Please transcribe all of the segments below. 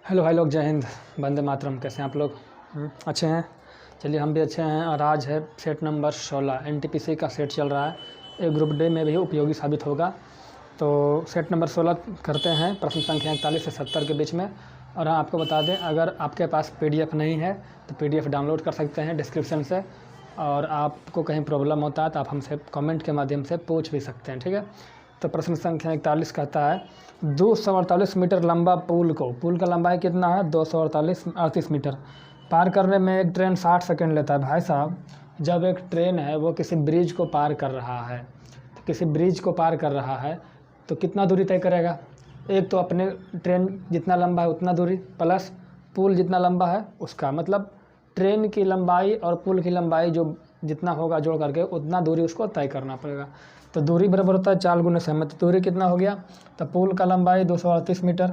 Hello भाई लोग, जय हिंद, वंदे मातरम। कैसे हैं आप लोग? अच्छे हैं? चलिए हम भी अच्छे हैं। और आज है सेट नंबर 16, एनटीपीसी का सेट चल रहा है। एक ग्रुप डे में भी उपयोगी साबित होगा। तो सेट नंबर 16 करते हैं, प्रश्न संख्या 41 से 70 के बीच में। और हाँ, आपको बता दें, अगर आपके पास पीडीएफ नहीं है तो पीडीएफ डाउनलोड कर सकते हैं डिस्क्रिप्शन से। और आपको कहीं प्रॉब्लम होता है तो आप हमसे कमेंट के माध्यम से पूछ भी सकते हैं, ठीक है। तो प्रश्न संख्या 41 कहता है, 248 मीटर लंबा पुल का लंबाई कितना है? 238 मीटर। पार करने में एक ट्रेन 60 सेकंड लेता है। भाई साहब, जब एक ट्रेन है वो किसी ब्रिज को पार कर रहा है, तो किसी ब्रिज को पार कर रहा है तो कितना दूरी तय करेगा? एक तो अपने ट्रेन जितना लंबा है उतना दूरी, प्लस पुल जितना लंबा है उसका, मतलब ट्रेन की लंबाई और पुल की लंबाई जो जितना होगा जोड़ करके उतना दूरी उसको तय करना पड़ेगा। तो दूरी बराबर होता है 4 गुना समय। तो दूरी कितना हो गया? तो पुल का लंबाई 238 मीटर,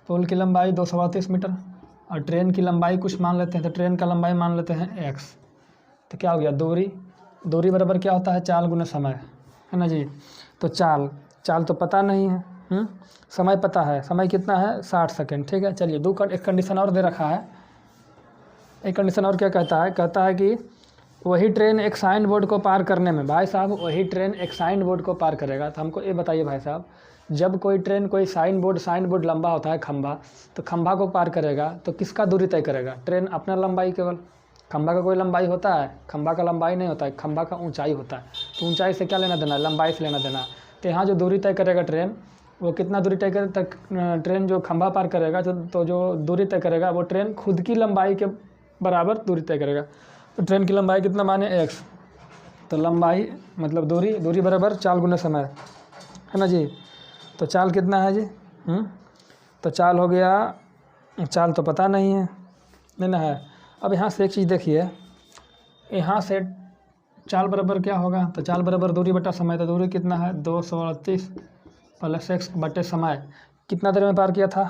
पुल की लंबाई 238 मीटर। और ट्रेन की लंबाई कुछ मान लेते हैं, तो ट्रेन का लंबाई मान लेते हैं x। तो क्या हो गया? दूरी बराबर क्या होता है? 4 गुना समय, है ना जी। तो चाल तो पता नहीं है, समय पता है। समय कितना है? 60 सेकंड, ठीक है। चलिए एक कंडीशन और दे रखा है। एक कंडीशन और क्या कहता है? कहता है कि वही ट्रेन एक साइन बोर्ड को पार करने में, भाई साहब वही ट्रेन एक साइन बोर्ड को पार करेगा। तो हमको ये बताइए भाई साहब, जब कोई ट्रेन कोई साइन बोर्ड लंबा होता है खंभा, तो खंभा को पार करेगा तो किसका दूरी तय करेगा? ट्रेन अपना लंबाई केवल। खंभा का कोई लंबाई होता है? खंभा का लंबाई नहीं होता है, खंभा का ऊंचाई होता है। तो ऊंचाई से क्या लेना देना? लंबाई से लेना देना। तो यहाँ जो दूरी तय करेगा ट्रेन, वो कितना दूरी तय करे तक ट्रेन जो खंभा पार करेगा, तो जो दूरी तय करेगा वो ट्रेन खुद की लंबाई के बराबर दूरी तय करेगा। तो ट्रेन की लंबाई कितना माने? x। तो लंबाई मतलब दूरी बराबर 4 गुना समय, है ना जी। तो चाल कितना है जी? तो चाल हो गया, चाल तो पता नहीं है, नहीं ना है। अब यहाँ से एक चीज़ देखिए, यहाँ से चाल बराबर क्या होगा? तो चाल बराबर दूरी बटा समय। तो दूरी कितना है? 238 प्लस x बटे समय। कितना देर में पार किया था?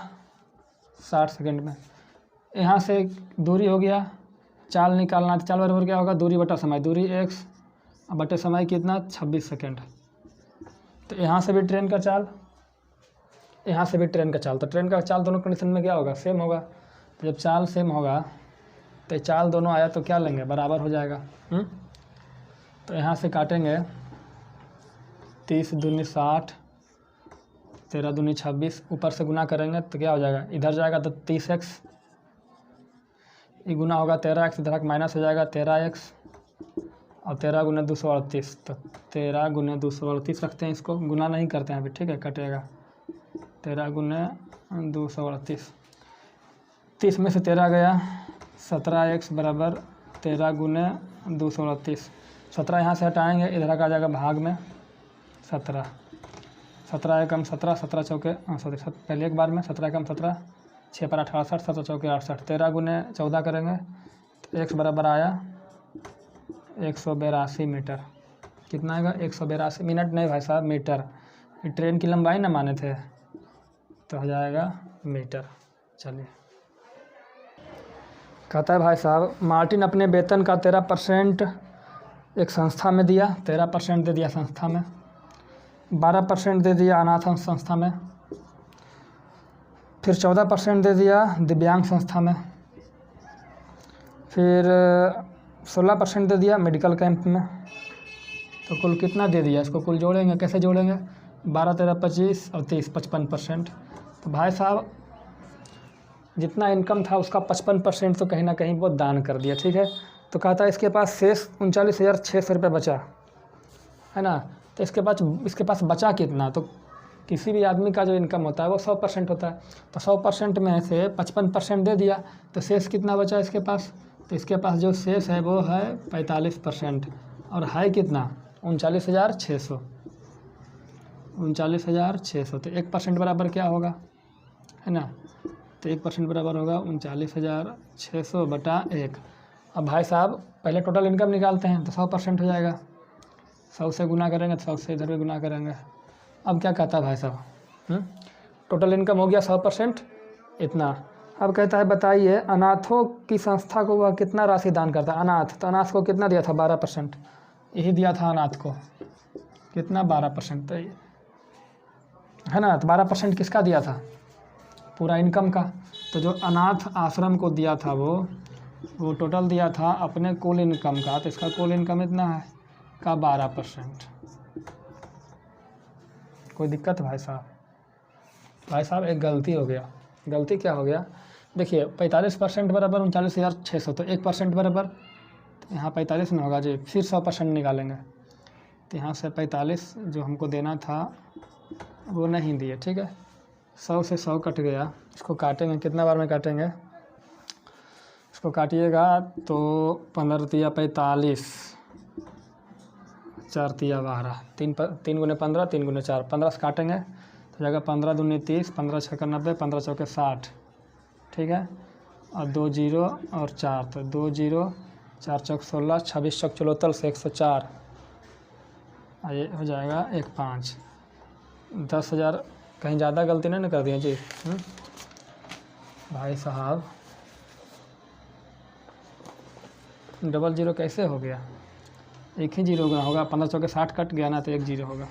60 सेकंड में। यहाँ से दूरी हो गया, चाल निकालना। चाल बराबर क्या होगा? दूरी बटा समय। दूरी x बटे समय कितना? 26 सेकंड। तो यहाँ से भी ट्रेन का चाल, यहाँ से भी ट्रेन का चाल। तो ट्रेन का चाल दोनों कंडीशन में क्या होगा? सेम होगा। तो जब चाल सेम होगा तो चाल दोनों आया तो क्या लेंगे? बराबर हो जाएगा। तो यहाँ से काटेंगे, 30 दूनी 60, 13 दूनी 26, ऊपर से गुना करेंगे तो क्या हो जाएगा? इधर जाएगा तो 30x, ये गुना होगा 13x, इधर माइनस हो जाएगा 13x, और 13 गुना 238। तो 13 गुना 238 रखते हैं, इसको गुना नहीं करते हैं अभी, ठीक है, कटेगा 13 गुना 238। 30 में से 13 गया, 17x बराबर 13 गुना 238। 17 यहाँ से हटाएंगे, इधर आ जाएगा भाग में 17। 17 एकम 17, 17 चौके पहले एक बार में 17 एकम 17, 6 पर 68, 17 चौके 68। 13 गुने 14 करेंगे तो x बराबर आया 182 मीटर। कितना आएगा? 182 मिनट नहीं भाई साहब, मीटर। ये ट्रेन की लंबाई ना माने थे, तो हो जाएगा मीटर। चलिए, कहता है भाई साहब, मार्टिन अपने वेतन का 13% एक संस्था में दिया, 13% दे दिया संस्था में, 12% दे दिया अनाथ संस्था में, फिर 14% दे दिया दिव्यांग संस्था में, फिर 16% दे दिया मेडिकल कैंप में। तो कुल कितना दे दिया? इसको कुल जोड़ेंगे, कैसे जोड़ेंगे? 12, 13, 25 और 30, 55%। तो भाई साहब जितना इनकम था उसका 55% तो कहीं ना कहीं वो दान कर दिया, ठीक है। तो कहता है इसके पास शेष 39,600 रुपये बचा, है ना। तो इसके पास बचा कितना? तो किसी भी आदमी का जो इनकम होता है वो 100% होता है। तो 100% में से 55% दे दिया, तो शेष कितना बचा इसके पास? तो इसके पास जो शेष है वो है 45%, और है कितना? 39,600। 39,600। तो 1% बराबर क्या होगा, है ना। तो 1% बराबर होगा 39,600 बटा 1। अब भाई साहब पहले टोटल इनकम निकालते हैं, तो 100% हो जाएगा। 100 से गुना करेंगे तो 100 से इधर भी गुना करेंगे। अब क्या कहता है भाई साहब, टोटल इनकम हो गया 100%, इतना। अब कहता है बताइए अनाथों की संस्था को वह कितना राशि दान करता है? अनाथ, तो अनाथ को कितना दिया था? 12%, यही दिया था अनाथ को। कितना? 12%, तो है ना। तो 12% किसका दिया था? पूरा इनकम का। तो जो अनाथ आश्रम को दिया था वो टोटल दिया था अपने कुल इनकम का, तो इसका कुल इनकम इतना है का 12%। कोई दिक्कत भाई साहब? भाई साहब एक गलती हो गया। गलती क्या हो गया? देखिए 45% बराबर 39,600, तो 1% बराबर, तो यहाँ 45 में होगा जी। फिर 100% निकालेंगे, तो यहाँ से 45 जो हमको देना था वो नहीं दिए, ठीक है। 100 से 100 कट गया। इसको काटेंगे, कितना बार में काटेंगे इसको? काटिएगा तो 15 तिया 45, 4 तिया 12, 3 गुने 15, 3 गुने 4, 15 से काटेंगे तो जाएगा 15 दूनी 30, 15 छक्का 90, 15 चौके 60, ठीक है। और 2 जीरो और 4, तो 2 जीरो 4 चौक 16, 26 चौक 74 से 104, ये हो जाएगा 15। 10,000 कहीं ज़्यादा गलती नहीं कर दिए जी? भाई साहब डबल जीरो कैसे हो गया? एक ही जीरो होगा। 15 चौके 60 कट गया ना, तो 1 जीरो होगा,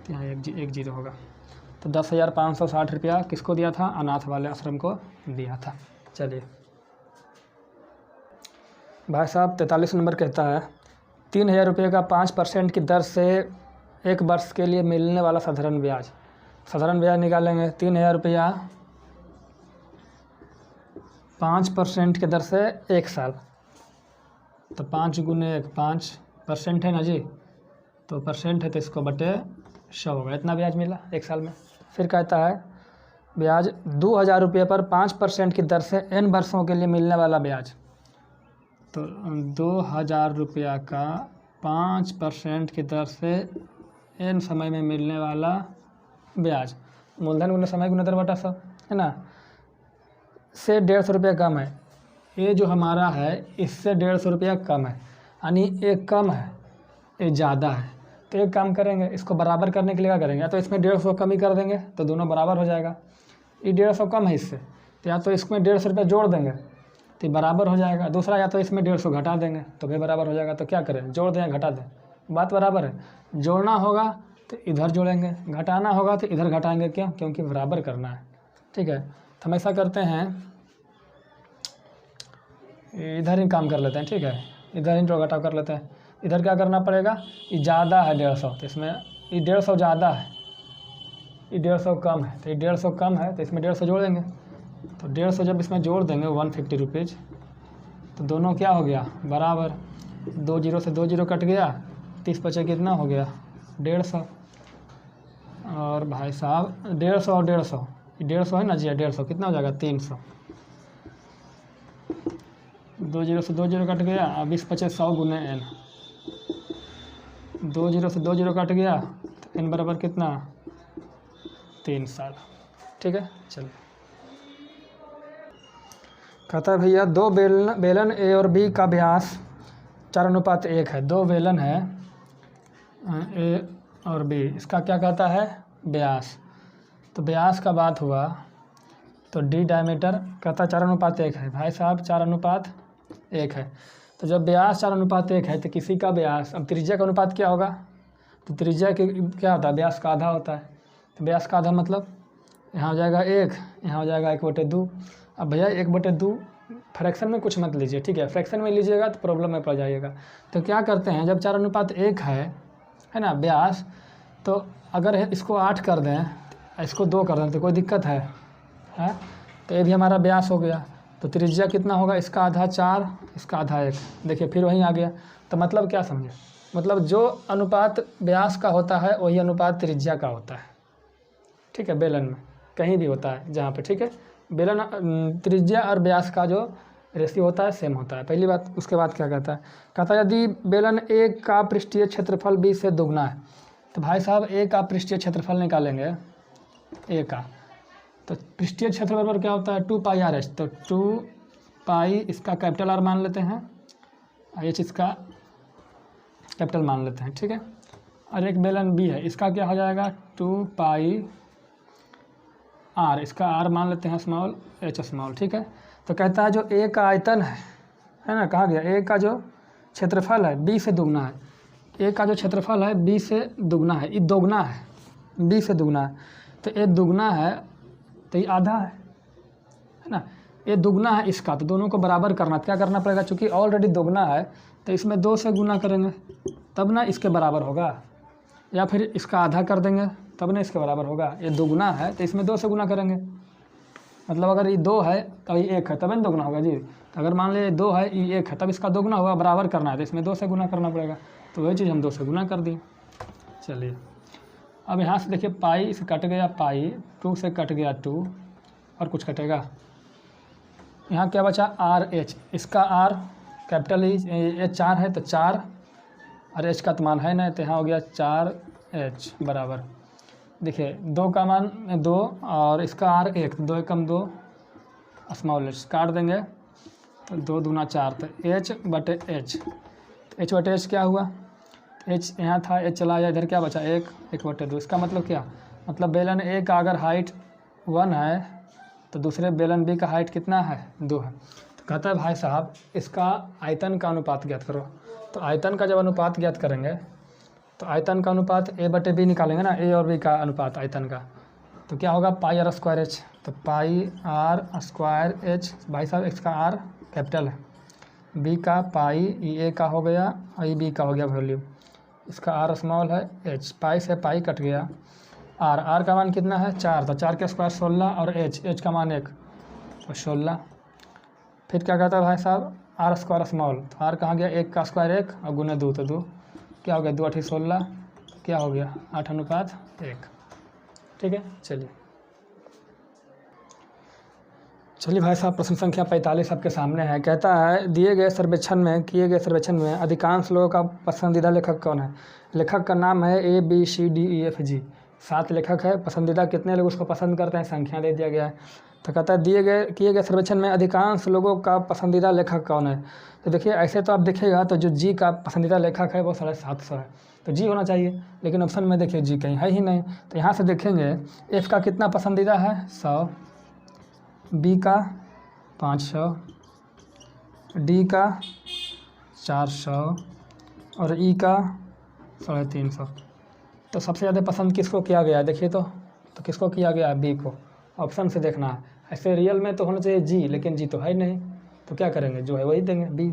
तो यहाँ एक जीरो होगा। तो 10,560 रुपया किसको दिया था? अनाथ वाले आश्रम को दिया था। चलिए भाई साहब 43 नंबर कहता है 3,000 रुपये का 5% की दर से 1 वर्ष के लिए मिलने वाला साधारण ब्याज। साधारण ब्याज निकालेंगे। 3,000 रुपया 5% की दर से 1 साल, तो 5 गुने 1 5% है ना जी, तो परसेंट है तो इसको बटे 100 होगा। इतना ब्याज मिला 1 साल में। फिर कहता है ब्याज 2,000 रुपये पर 5% की दर से n वर्षों के लिए मिलने वाला ब्याज। तो 2,000 रुपया का 5% की दर से n समय में मिलने वाला ब्याज, मूलधन गुना समय गुना दर बटा 100, है ना, से 150 रुपया कम है। ये जो हमारा है इससे 150 रुपया कम है, यानी एक कम है ये ज़्यादा है। तो एक काम करेंगे, इसको बराबर करने के लिए क्या करेंगे? या तो इसमें 150 कम ही कर देंगे तो दोनों बराबर हो जाएगा। ये 150 कम है इससे, तो या तो इसमें 150 रुपया जोड़ देंगे तो बराबर हो जाएगा। दूसरा, या तो इसमें 150 घटा देंगे तो भी बराबर हो जाएगा। तो क्या करें? जोड़ दें घटा दें, बात बराबर है। जोड़ना होगा तो इधर जोड़ेंगे, घटाना होगा तो इधर घटाएंगे। क्यों? क्योंकि बराबर करना है, ठीक है। तो हम ऐसा करते हैं, इधर ही काम कर लेते हैं, ठीक है। इधर ही जोड़ घटाव कर लेते हैं। इधर क्या करना पड़ेगा? ये ज़्यादा है 150, तो इसमें ये 150 ज़्यादा है, ये 150 कम है, तो ये 150 कम है तो इसमें 150 जोड़ देंगे। तो 150 जब इसमें जोड़ देंगे 150 रुपीज़, तो दोनों क्या हो गया? बराबर। 2 जीरो से 2 जीरो कट गया, 30 बचे कितना हो गया? 150। और भाई साहब 150 और 150, 150 है ना जी, 150 कितना हो जाएगा? 300। 2 जीरो से 2 जीरो कट गया, अब 20 बचे 100 गुने n। 2 जीरो से 2 जीरो कट गया तो n बराबर कितना? 3 साल, ठीक है। चलिए कहता है भैया 2 बेलन ए और बी का व्यास 4:1 है। 2 बेलन है ए और बी, इसका क्या कहता है? व्यास। तो व्यास का बात हुआ तो डी डायमीटर कहता 4:1 है। भाई साहब 4:1 है, तो जब व्यास 4:1 है तो किसी का व्यास, अब त्रिज्या का अनुपात क्या होगा? तो त्रिज्या के क्या होता है? व्यास का आधा होता है। तो व्यास का आधा मतलब यहाँ हो जाएगा 1, यहाँ हो जाएगा 1/2। अब भैया 1/2 फ्रैक्शन में कुछ मत लीजिए, ठीक है। फ्रैक्शन में लीजिएगा तो प्रॉब्लम में पड़ जाइएगा। तो क्या करते हैं, जब 4:1 है ना व्यास, तो अगर इसको 8 कर दें, इसको 2 कर दें तो कोई दिक्कत है? तो ये भी हमारा व्यास हो गया। तो त्रिज्या कितना होगा? इसका आधा 4, इसका आधा 1। देखिए फिर वहीं आ गया। तो मतलब क्या समझे? मतलब जो अनुपात व्यास का होता है वही अनुपात त्रिज्या का होता है, ठीक है। बेलन में कहीं भी होता है जहाँ पे, ठीक है। बेलन त्रिज्या और व्यास का जो रेशियो होता है सेम होता है, पहली बात। उसके बाद क्या कहता है? कहता है यदि बेलन ए का पृष्ठीय क्षेत्रफल बी से दुगना है, तो भाई साहब ए का पृष्ठीय क्षेत्रफल निकालेंगे ए का। तो पृष्ठीय क्षेत्र बराबर क्या होता है? 2πr/h। तो 2π इसका कैपिटल आर मान लेते हैं, h इसका कैपिटल मान लेते हैं, ठीक है। और एक बेलन बी है, इसका क्या हो जाएगा? 2πr, इसका r मान लेते हैं स्मॉल, h स्मॉल, ठीक है। तो कहता है जो ए का आयतन है ना, कहा गया ए का जो क्षेत्रफल है बी से दुगना है। ए का जो क्षेत्रफल है बी से दुगना है, ये दोगुना है, बी से दुगना है। तो ए दुगना है तो ये आधा है ना। ये दुगना है इसका, तो दोनों को बराबर करना, क्या करना पड़ेगा, चूँकि ऑलरेडी दुगना है तो इसमें 2 से गुना करेंगे तब ना इसके बराबर होगा, या फिर इसका आधा कर देंगे तब ना इसके बराबर होगा। ये दुगना है तो इसमें 2 से गुना करेंगे, मतलब अगर ये 2 है तो ये 1 है तब ना दुगना होगा जी। तो अगर मान लीजिए 2 है ये 1 है तब इसका दुगना होगा, बराबर करना है तो इसमें 2 से गुना करना पड़ेगा। तो वही चीज़ हम 2 से गुना कर दिए। चलिए अब यहाँ से देखिए पाई से कट गया पाई, 2 से कट गया 2 और कुछ कटेगा। यहाँ क्या बचा RH, इसका R कैपिटल ये 4 है तो 4 और H का तो मान है ना, तो यहाँ हो गया 4H बराबर, देखिए 2 का मान 2 और इसका R 1, 2 एकम 2 स्मॉल h काट देंगे तो 2 दूना 4, तो H बटे H, H बटे H क्या हुआ, H यहाँ था H चला गया इधर, क्या बचा 1 बटे 2। इसका मतलब क्या, मतलब बेलन A का अगर हाइट 1 है तो दूसरे बेलन B का हाइट कितना है 2 है। तो कहता है भाई साहब इसका आयतन का अनुपात ज्ञात करो। तो आयतन का जब अनुपात ज्ञात करेंगे तो आयतन का अनुपात A बटे B निकालेंगे ना, A और B का अनुपात आयतन का, तो क्या होगा पाई R स्क्वायर H, तो पाई R स्क्वायर H, भाई साहब x का R कैपिटल है, B का पाई A का हो गया और B का हो गया वॉल्यूम, इसका R स्मॉल है H, पाई से पाई कट गया, R का मान कितना है 4, तो 4 के स्क्वायर 16 और H का मान 1 तो 16। फिर क्या कहता है भाई साहब R स्क्वायर स्मॉल, तो R कहाँ गया 1 का स्क्वायर 1 और गुने 2 तो 2, क्या हो गया 2 8 16, क्या हो गया 8:1। ठीक है। चलिए भाई साहब प्रश्न संख्या 45 आपके सामने है। कहता है किए गए सर्वेक्षण में अधिकांश लोगों का पसंदीदा लेखक कौन है। लेखक का नाम है ABCDEFG, 7 लेखक है, पसंदीदा कितने लोग उसको पसंद करते हैं संख्या दे दिया गया है। तो कहता है किए गए सर्वेक्षण में अधिकांश लोगों का पसंदीदा लेखक कौन है। तो देखिए ऐसे तो आप देखिएगा तो जो जी का पसंदीदा लेखक है वो 750 है, तो जी होना चाहिए, लेकिन ऑप्शन में देखिए जी कहीं है ही नहीं। तो यहाँ से देखेंगे एफ का कितना पसंदीदा है 100, बी का 500, डी का 400 और ई का 350। तो सबसे ज़्यादा पसंद किसको किया गया है देखिए तो किसको किया गया है बी को, ऑप्शन से देखना है। ऐसे रियल में तो होना चाहिए जी, लेकिन जी तो है ही नहीं, तो क्या करेंगे जो है वही देंगे बी।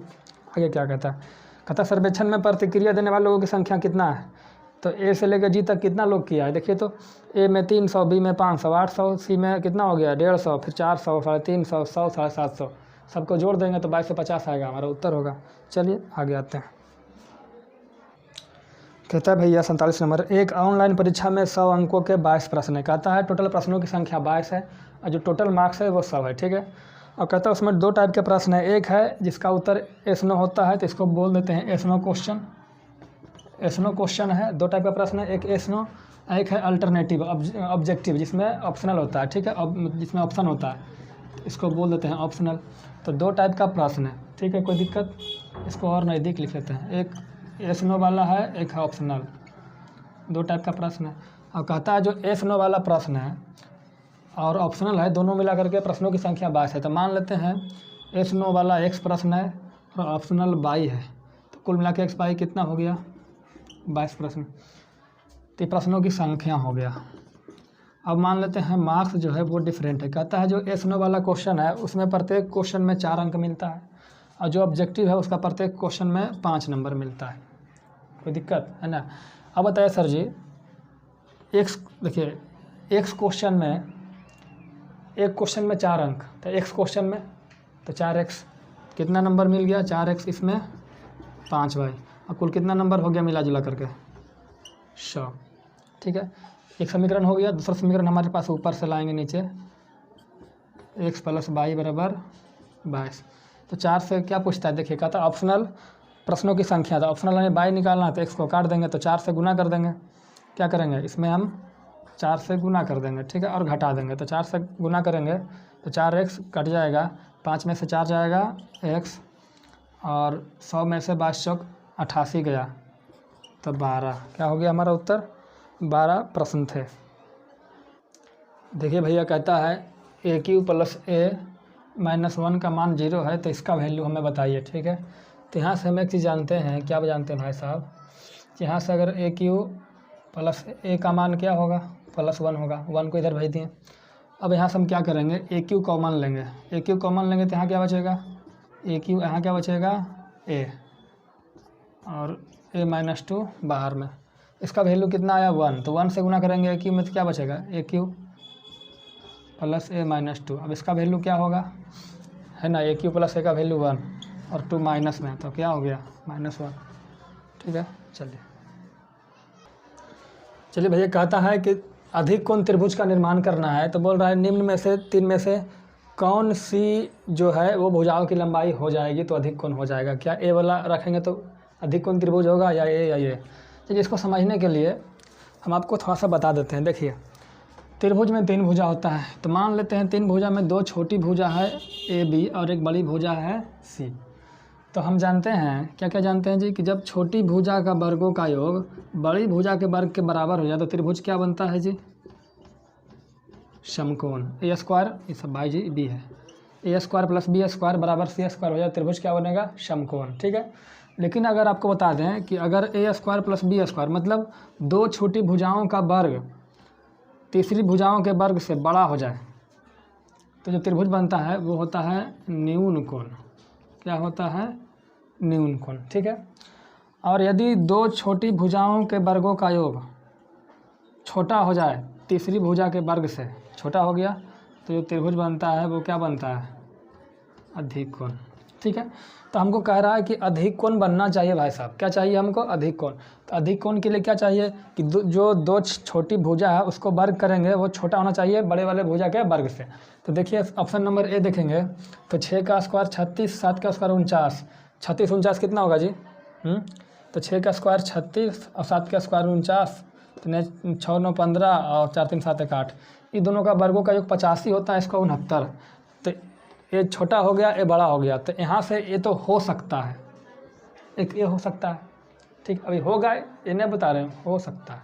आगे क्या कहता है सर्वेक्षण में प्रतिक्रिया देने वाले लोगों की संख्या कितना है। तो ए से लेकर जी तक कितना लोग किया है देखिए तो ए में 300, बी में 500, 800, सी में कितना हो गया 150, फिर 400, 350, 100, 750, सबको जोड़ देंगे तो 22 से 50 आएगा, हमारा उत्तर होगा। चलिए आगे आते हैं। कहता है भैया 47 नंबर, एक ऑनलाइन परीक्षा में 100 अंकों के 22 प्रश्न है। कहता है टोटल प्रश्नों की संख्या 22 है और जो टोटल मार्क्स है वो 100 है। ठीक है। और कहता है उसमें 2 टाइप के प्रश्न है, एक है जिसका उत्तर एस नो होता है तो इसको बोल देते हैं yes no question. Yes no question है, 2 टाइप का प्रश्न है, एक एस नो, एक है अल्टरनेटिव ऑब्जेक्टिव जिसमें ऑप्शनल होता है। ठीक है, जिसमें ऑप्शन होता है इसको बोल देते हैं ऑप्शनल। तो 2 टाइप का प्रश्न है। ठीक है, कोई दिक्कत, इसको और नज़दीक लिख लेते हैं, एक एस नो वाला है, एक है ऑप्शनल, 2 टाइप का प्रश्न है। और कहता है जो एस नो वाला प्रश्न है और ऑप्शनल है दोनों मिला करके प्रश्नों की संख्या 22 है। तो मान लेते हैं एस नो वाला x प्रश्न है और ऑप्शनल 22 है, तो कुल मिला के x 22 कितना हो गया 22 प्रश्न, तो प्रश्नों की संख्या हो गया। अब मान लेते हैं मार्क्स जो है वो डिफरेंट है। कहता है जो एस नो वाला क्वेश्चन है उसमें प्रत्येक क्वेश्चन में 4 अंक मिलता है और जो ऑब्जेक्टिव है उसका प्रत्येक क्वेश्चन में 5 नंबर मिलता है। कोई दिक्कत है ना। अब बताइए सर जी एक्स, देखिए एक्स क्वेश्चन में, एक क्वेश्चन में 4 अंक, तो एक्स क्वेश्चन में तो 4x कितना नंबर मिल गया 4x, इसमें 5y, और कुल कितना नंबर हो गया मिला जुला करके 100। ठीक है, एक समीकरण हो गया। दूसरा समीकरण हमारे पास ऊपर से लाएंगे नीचे, x + y बराबर 22। तो 4 से क्या पूछता है देखिए, कहता है ऑप्शनल प्रश्नों की संख्या, तो ऑप्शनल हमें y निकालना है तो x को काट देंगे, तो 4 से गुना कर देंगे। क्या करेंगे इसमें हम 4 से गुना कर देंगे, ठीक है, और घटा देंगे। तो 4 से गुना करेंगे तो 4x कट जाएगा, 5 में से 4 जाएगा x, और 100 में से 22 चौक 88 गया, तो 12। क्या हो गया हमारा उत्तर, 12 प्रश्न थे। देखिए भैया कहता है AQ + A-1 का मान 0 है तो इसका वैल्यू हमें बताइए। ठीक है, तो यहाँ से हम एक चीज़ जानते हैं, क्या जानते हैं भाई साहब, यहाँ से अगर AQ + A का मान क्या होगा +1 होगा, 1 को इधर भेज दिए, अब यहाँ से हम क्या करेंगे, ए क्यू कॉमन लेंगे, ए क्यू कॉमन लेंगे तो यहाँ क्या बचेगा, ए क्यू, यहाँ क्या बचेगा ए, और ए माइनस टू बाहर में, इसका वैल्यू कितना आया 1, तो 1 से गुना करेंगे ए क्यू में तो क्या बचेगा ए क्यू प्लस ए माइनस टू। अब इसका वैल्यू क्या होगा, है ना, ए क्यू प्लस ए का वैल्यू 1 और 2 माइनस में, तो क्या हो गया -1। ठीक है, चलिए भैया कहता है कि अधिक कोण त्रिभुज का निर्माण करना है, तो बोल रहा है निम्न में से 3 में से कौन सी जो है वो भुजाओं की लंबाई हो जाएगी तो अधिक कोण हो जाएगा। क्या ए वाला रखेंगे तो अधिक कोण त्रिभुज होगा या ये। चलिए इसको समझने के लिए हम आपको थोड़ा सा बता देते हैं। देखिए त्रिभुज में 3 भुजा होता है, तो मान लेते हैं 3 भुजा में 2 छोटी भुजा है ए बी और एक बड़ी भुजा है सी। तो हम जानते हैं क्या क्या जानते हैं जी, कि जब छोटी भुजा का वर्गों का योग बड़ी भुजा के वर्ग के बराबर हो जाए तो त्रिभुज क्या बनता है जी, समकोण। ए स्क्वायर, ये सब बाई जी बी है, ए स्क्वायर प्लस बी स्क्वायर बराबर सी स्क्वायर हो जाए, त्रिभुज क्या बनेगा, समकोण। ठीक है, लेकिन अगर आपको बता दें कि अगर ए स्क्वायर प्लस बी स्क्वायर मतलब 2 छोटी भुजाओं का वर्ग तीसरी भुजाओं के वर्ग से बड़ा हो जाए तो जो त्रिभुज बनता है वो होता है न्यून कोण। क्या होता है, न्यून कोण। ठीक है, और यदि 2 छोटी भुजाओं के वर्गों का योग छोटा हो जाए तीसरी भुजा के वर्ग से, छोटा हो गया तो जो त्रिभुज बनता है वो क्या बनता है, अधिक कोण। ठीक है, तो हमको कह रहा है कि अधिक कोण बनना चाहिए भाई साहब, क्या चाहिए हमको, अधिक कोण। तो अधिक कोण के लिए क्या चाहिए कि जो 2 छोटी भुजा है उसको वर्ग करेंगे वो छोटा होना चाहिए बड़े वाले भुजा के वर्ग से। तो देखिए ऑप्शन नंबर ए देखेंगे तो 6 का स्क्वायर 36, 7 का स्क्वायर 49, 36 49 कितना होगा जी, तो 6 का स्क्वायर 36 और 7 का स्क्वायर 49, तो 6 9 15 और 4 3 7 1 8, ये दोनों का वर्गों का योग 85 होता है, इसका 69। तो ये छोटा हो गया ये बड़ा हो गया, तो यहाँ से ये तो हो सकता है, एक ये हो सकता है। ठीक, अभी होगा ये नहीं बता रहे हैं, हो सकता है।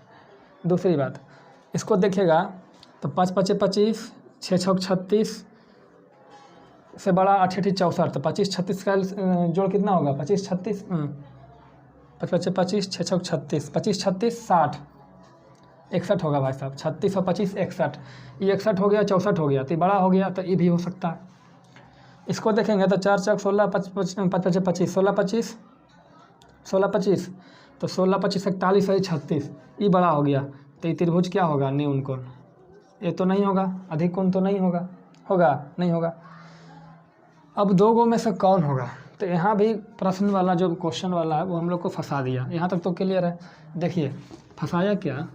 दूसरी बात इसको देखिएगा तो 5 5 25, 6 6 36 से बड़ा 8 8 64, तो 25 36 का जोड़ कितना होगा, 25 36 5 5 25, 6 6 36, 25 36 60 61 होगा भाई साहब, 36 और 25 61, ये 61 हो गया 64 हो गया, तो ये बड़ा हो गया, तो ये भी हो सकता है। इसको देखेंगे तो 4 4 16 5 5 5 25 16 25 16 25, तो 16 25 41 और 36, ये बड़ा हो गया, तो ये त्रिभुज क्या होगा, न्यून कोण। ये तो नहीं होगा, अधिक कोण तो नहीं होगा, होगा नहीं होगा। अब 2 गो में से कौन होगा, तो यहाँ भी प्रश्न वाला जो क्वेश्चन वाला है वो हम लोग को फंसा दिया। यहाँ तक तो क्लियर है। देखिए फंसाया क्या,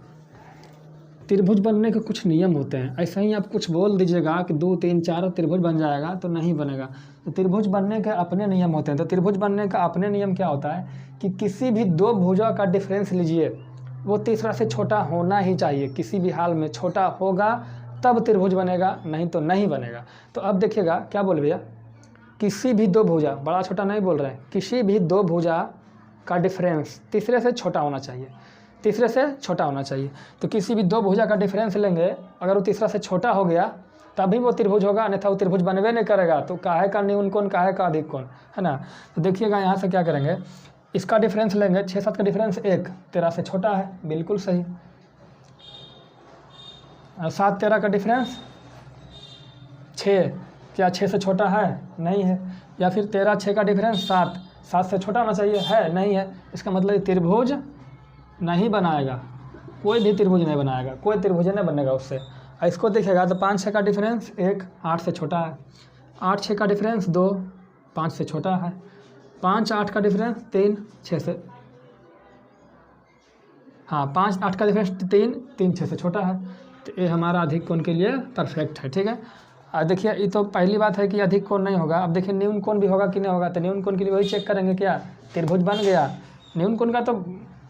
त्रिभुज बनने के कुछ नियम होते हैं, ऐसे ही आप कुछ बोल दीजिएगा कि 2 3 4 त्रिभुज बन जाएगा तो नहीं बनेगा। तो त्रिभुज बनने के अपने नियम होते हैं। तो त्रिभुज बनने का अपने नियम क्या होता है कि किसी भी 2 भुजा का डिफरेंस लीजिए वो तीसरा से छोटा होना ही चाहिए, किसी भी हाल में छोटा होगा तब त्रिभुज बनेगा, नहीं तो नहीं बनेगा। तो अब देखिएगा क्या बोल भैया, किसी भी 2 भुजा, बड़ा छोटा नहीं बोल रहे हैं, किसी भी 2 भुजा का डिफरेंस तीसरे से छोटा होना चाहिए, तीसरे से छोटा होना चाहिए। तो किसी भी 2 भुजा का डिफरेंस लेंगे, अगर वो तीसरा से छोटा हो गया तभी वो त्रिभुज होगा, अन्यथा वो त्रिभुज बनवे नहीं करेगा। तो काहे का न्यून कोण, काहे का अधिक कोण, है ना। तो देखिएगा यहाँ से क्या करेंगे, इसका डिफरेंस लेंगे 6 7 का डिफरेंस 1, 13 से छोटा है, बिल्कुल सही। 7 13 का डिफरेंस 6, क्या 6 से छोटा है, नहीं है। या फिर 13 6 का डिफरेंस 7, 7 से छोटा होना चाहिए, है नहीं है। इसका मतलब त्रिभुज नहीं बनाएगा, कोई भी त्रिभुज नहीं बनाएगा, कोई त्रिभुज नहीं बनेगा उससे। इसको देखिएगा तो 5 6 का डिफरेंस 1, 8 से छोटा है। 8 6 का डिफरेंस 2, 5 से छोटा है। 5 8 का डिफरेंस 3, 6 से, हाँ 5 8 का डिफरेंस 3, 3 6 से छोटा है। तो ये हमारा अधिक कोण के लिए परफेक्ट है। ठीक है, देखिए ये तो पहली बात है कि अधिक कोण नहीं होगा। अब देखिए न्यून कोण भी होगा कि नहीं होगा, तो न्यून कोण के लिए वही चेक करेंगे, क्या त्रिभुज बन गया। न्यून कोण का तो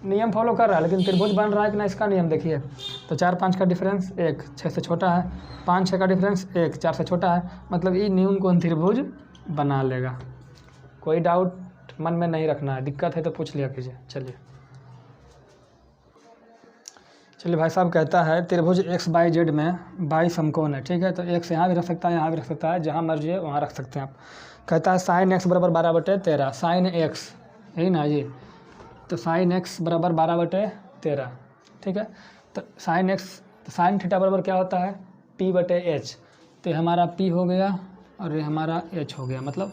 नियम फॉलो कर रहा है, लेकिन त्रिभुज बन रहा है कि ना, इसका नियम देखिए। तो 4 5 का डिफरेंस 1, 6 से छोटा है। 5 6 का डिफरेंस 1, 4 से छोटा है, मतलब ये न्यून कोण त्रिभुज बना लेगा। कोई डाउट मन में नहीं रखना है, दिक्कत है तो पूछ लिया कीजिए। चलिए भाई साहब कहता है त्रिभुज एक्स बाई जेड में बाई समकोण है। ठीक है, तो एक्स यहाँ भी रख सकता है, यहाँ भी रख सकता है, जहाँ मर्जी है वहाँ रख सकते हैं आप। कहता है साइन एक्स बराबर 12/13, साइन एक्स, यही ना जी। तो साइन एक्स बराबर 12/13। ठीक है, तो साइन एक्स, तो साइन थीटा बराबर क्या होता है, P/H। तो ये हमारा P हो गया और ये हमारा H हो गया, मतलब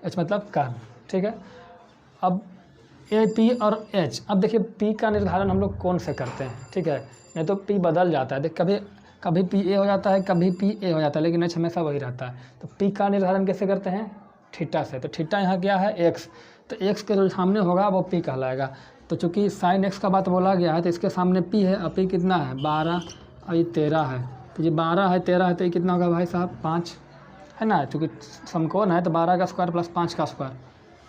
H मतलब कर्ण, ठीक है। अब A, P और H, अब देखिए P का निर्धारण हम लोग कौन से करते हैं, ठीक है। नहीं तो P बदल जाता है, देख कभी कभी P A हो जाता है, कभी P A हो जाता है, लेकिन H हमेशा वही रहता है। तो P का निर्धारण कैसे करते हैं, थीटा से। तो थीटा यहाँ क्या है, x। तो x के जो सामने होगा वो P कहलाएगा। तो चूँकि साइन x का बात बोला गया है तो इसके सामने P है, और P कितना है 12 और ये 13 है। तो ये 12 है 13 है तो ये कितना होगा भाई साहब 5 है ना, चूँकि समकोण है तो 12 का स्क्वायर प्लस 5 का स्क्वायर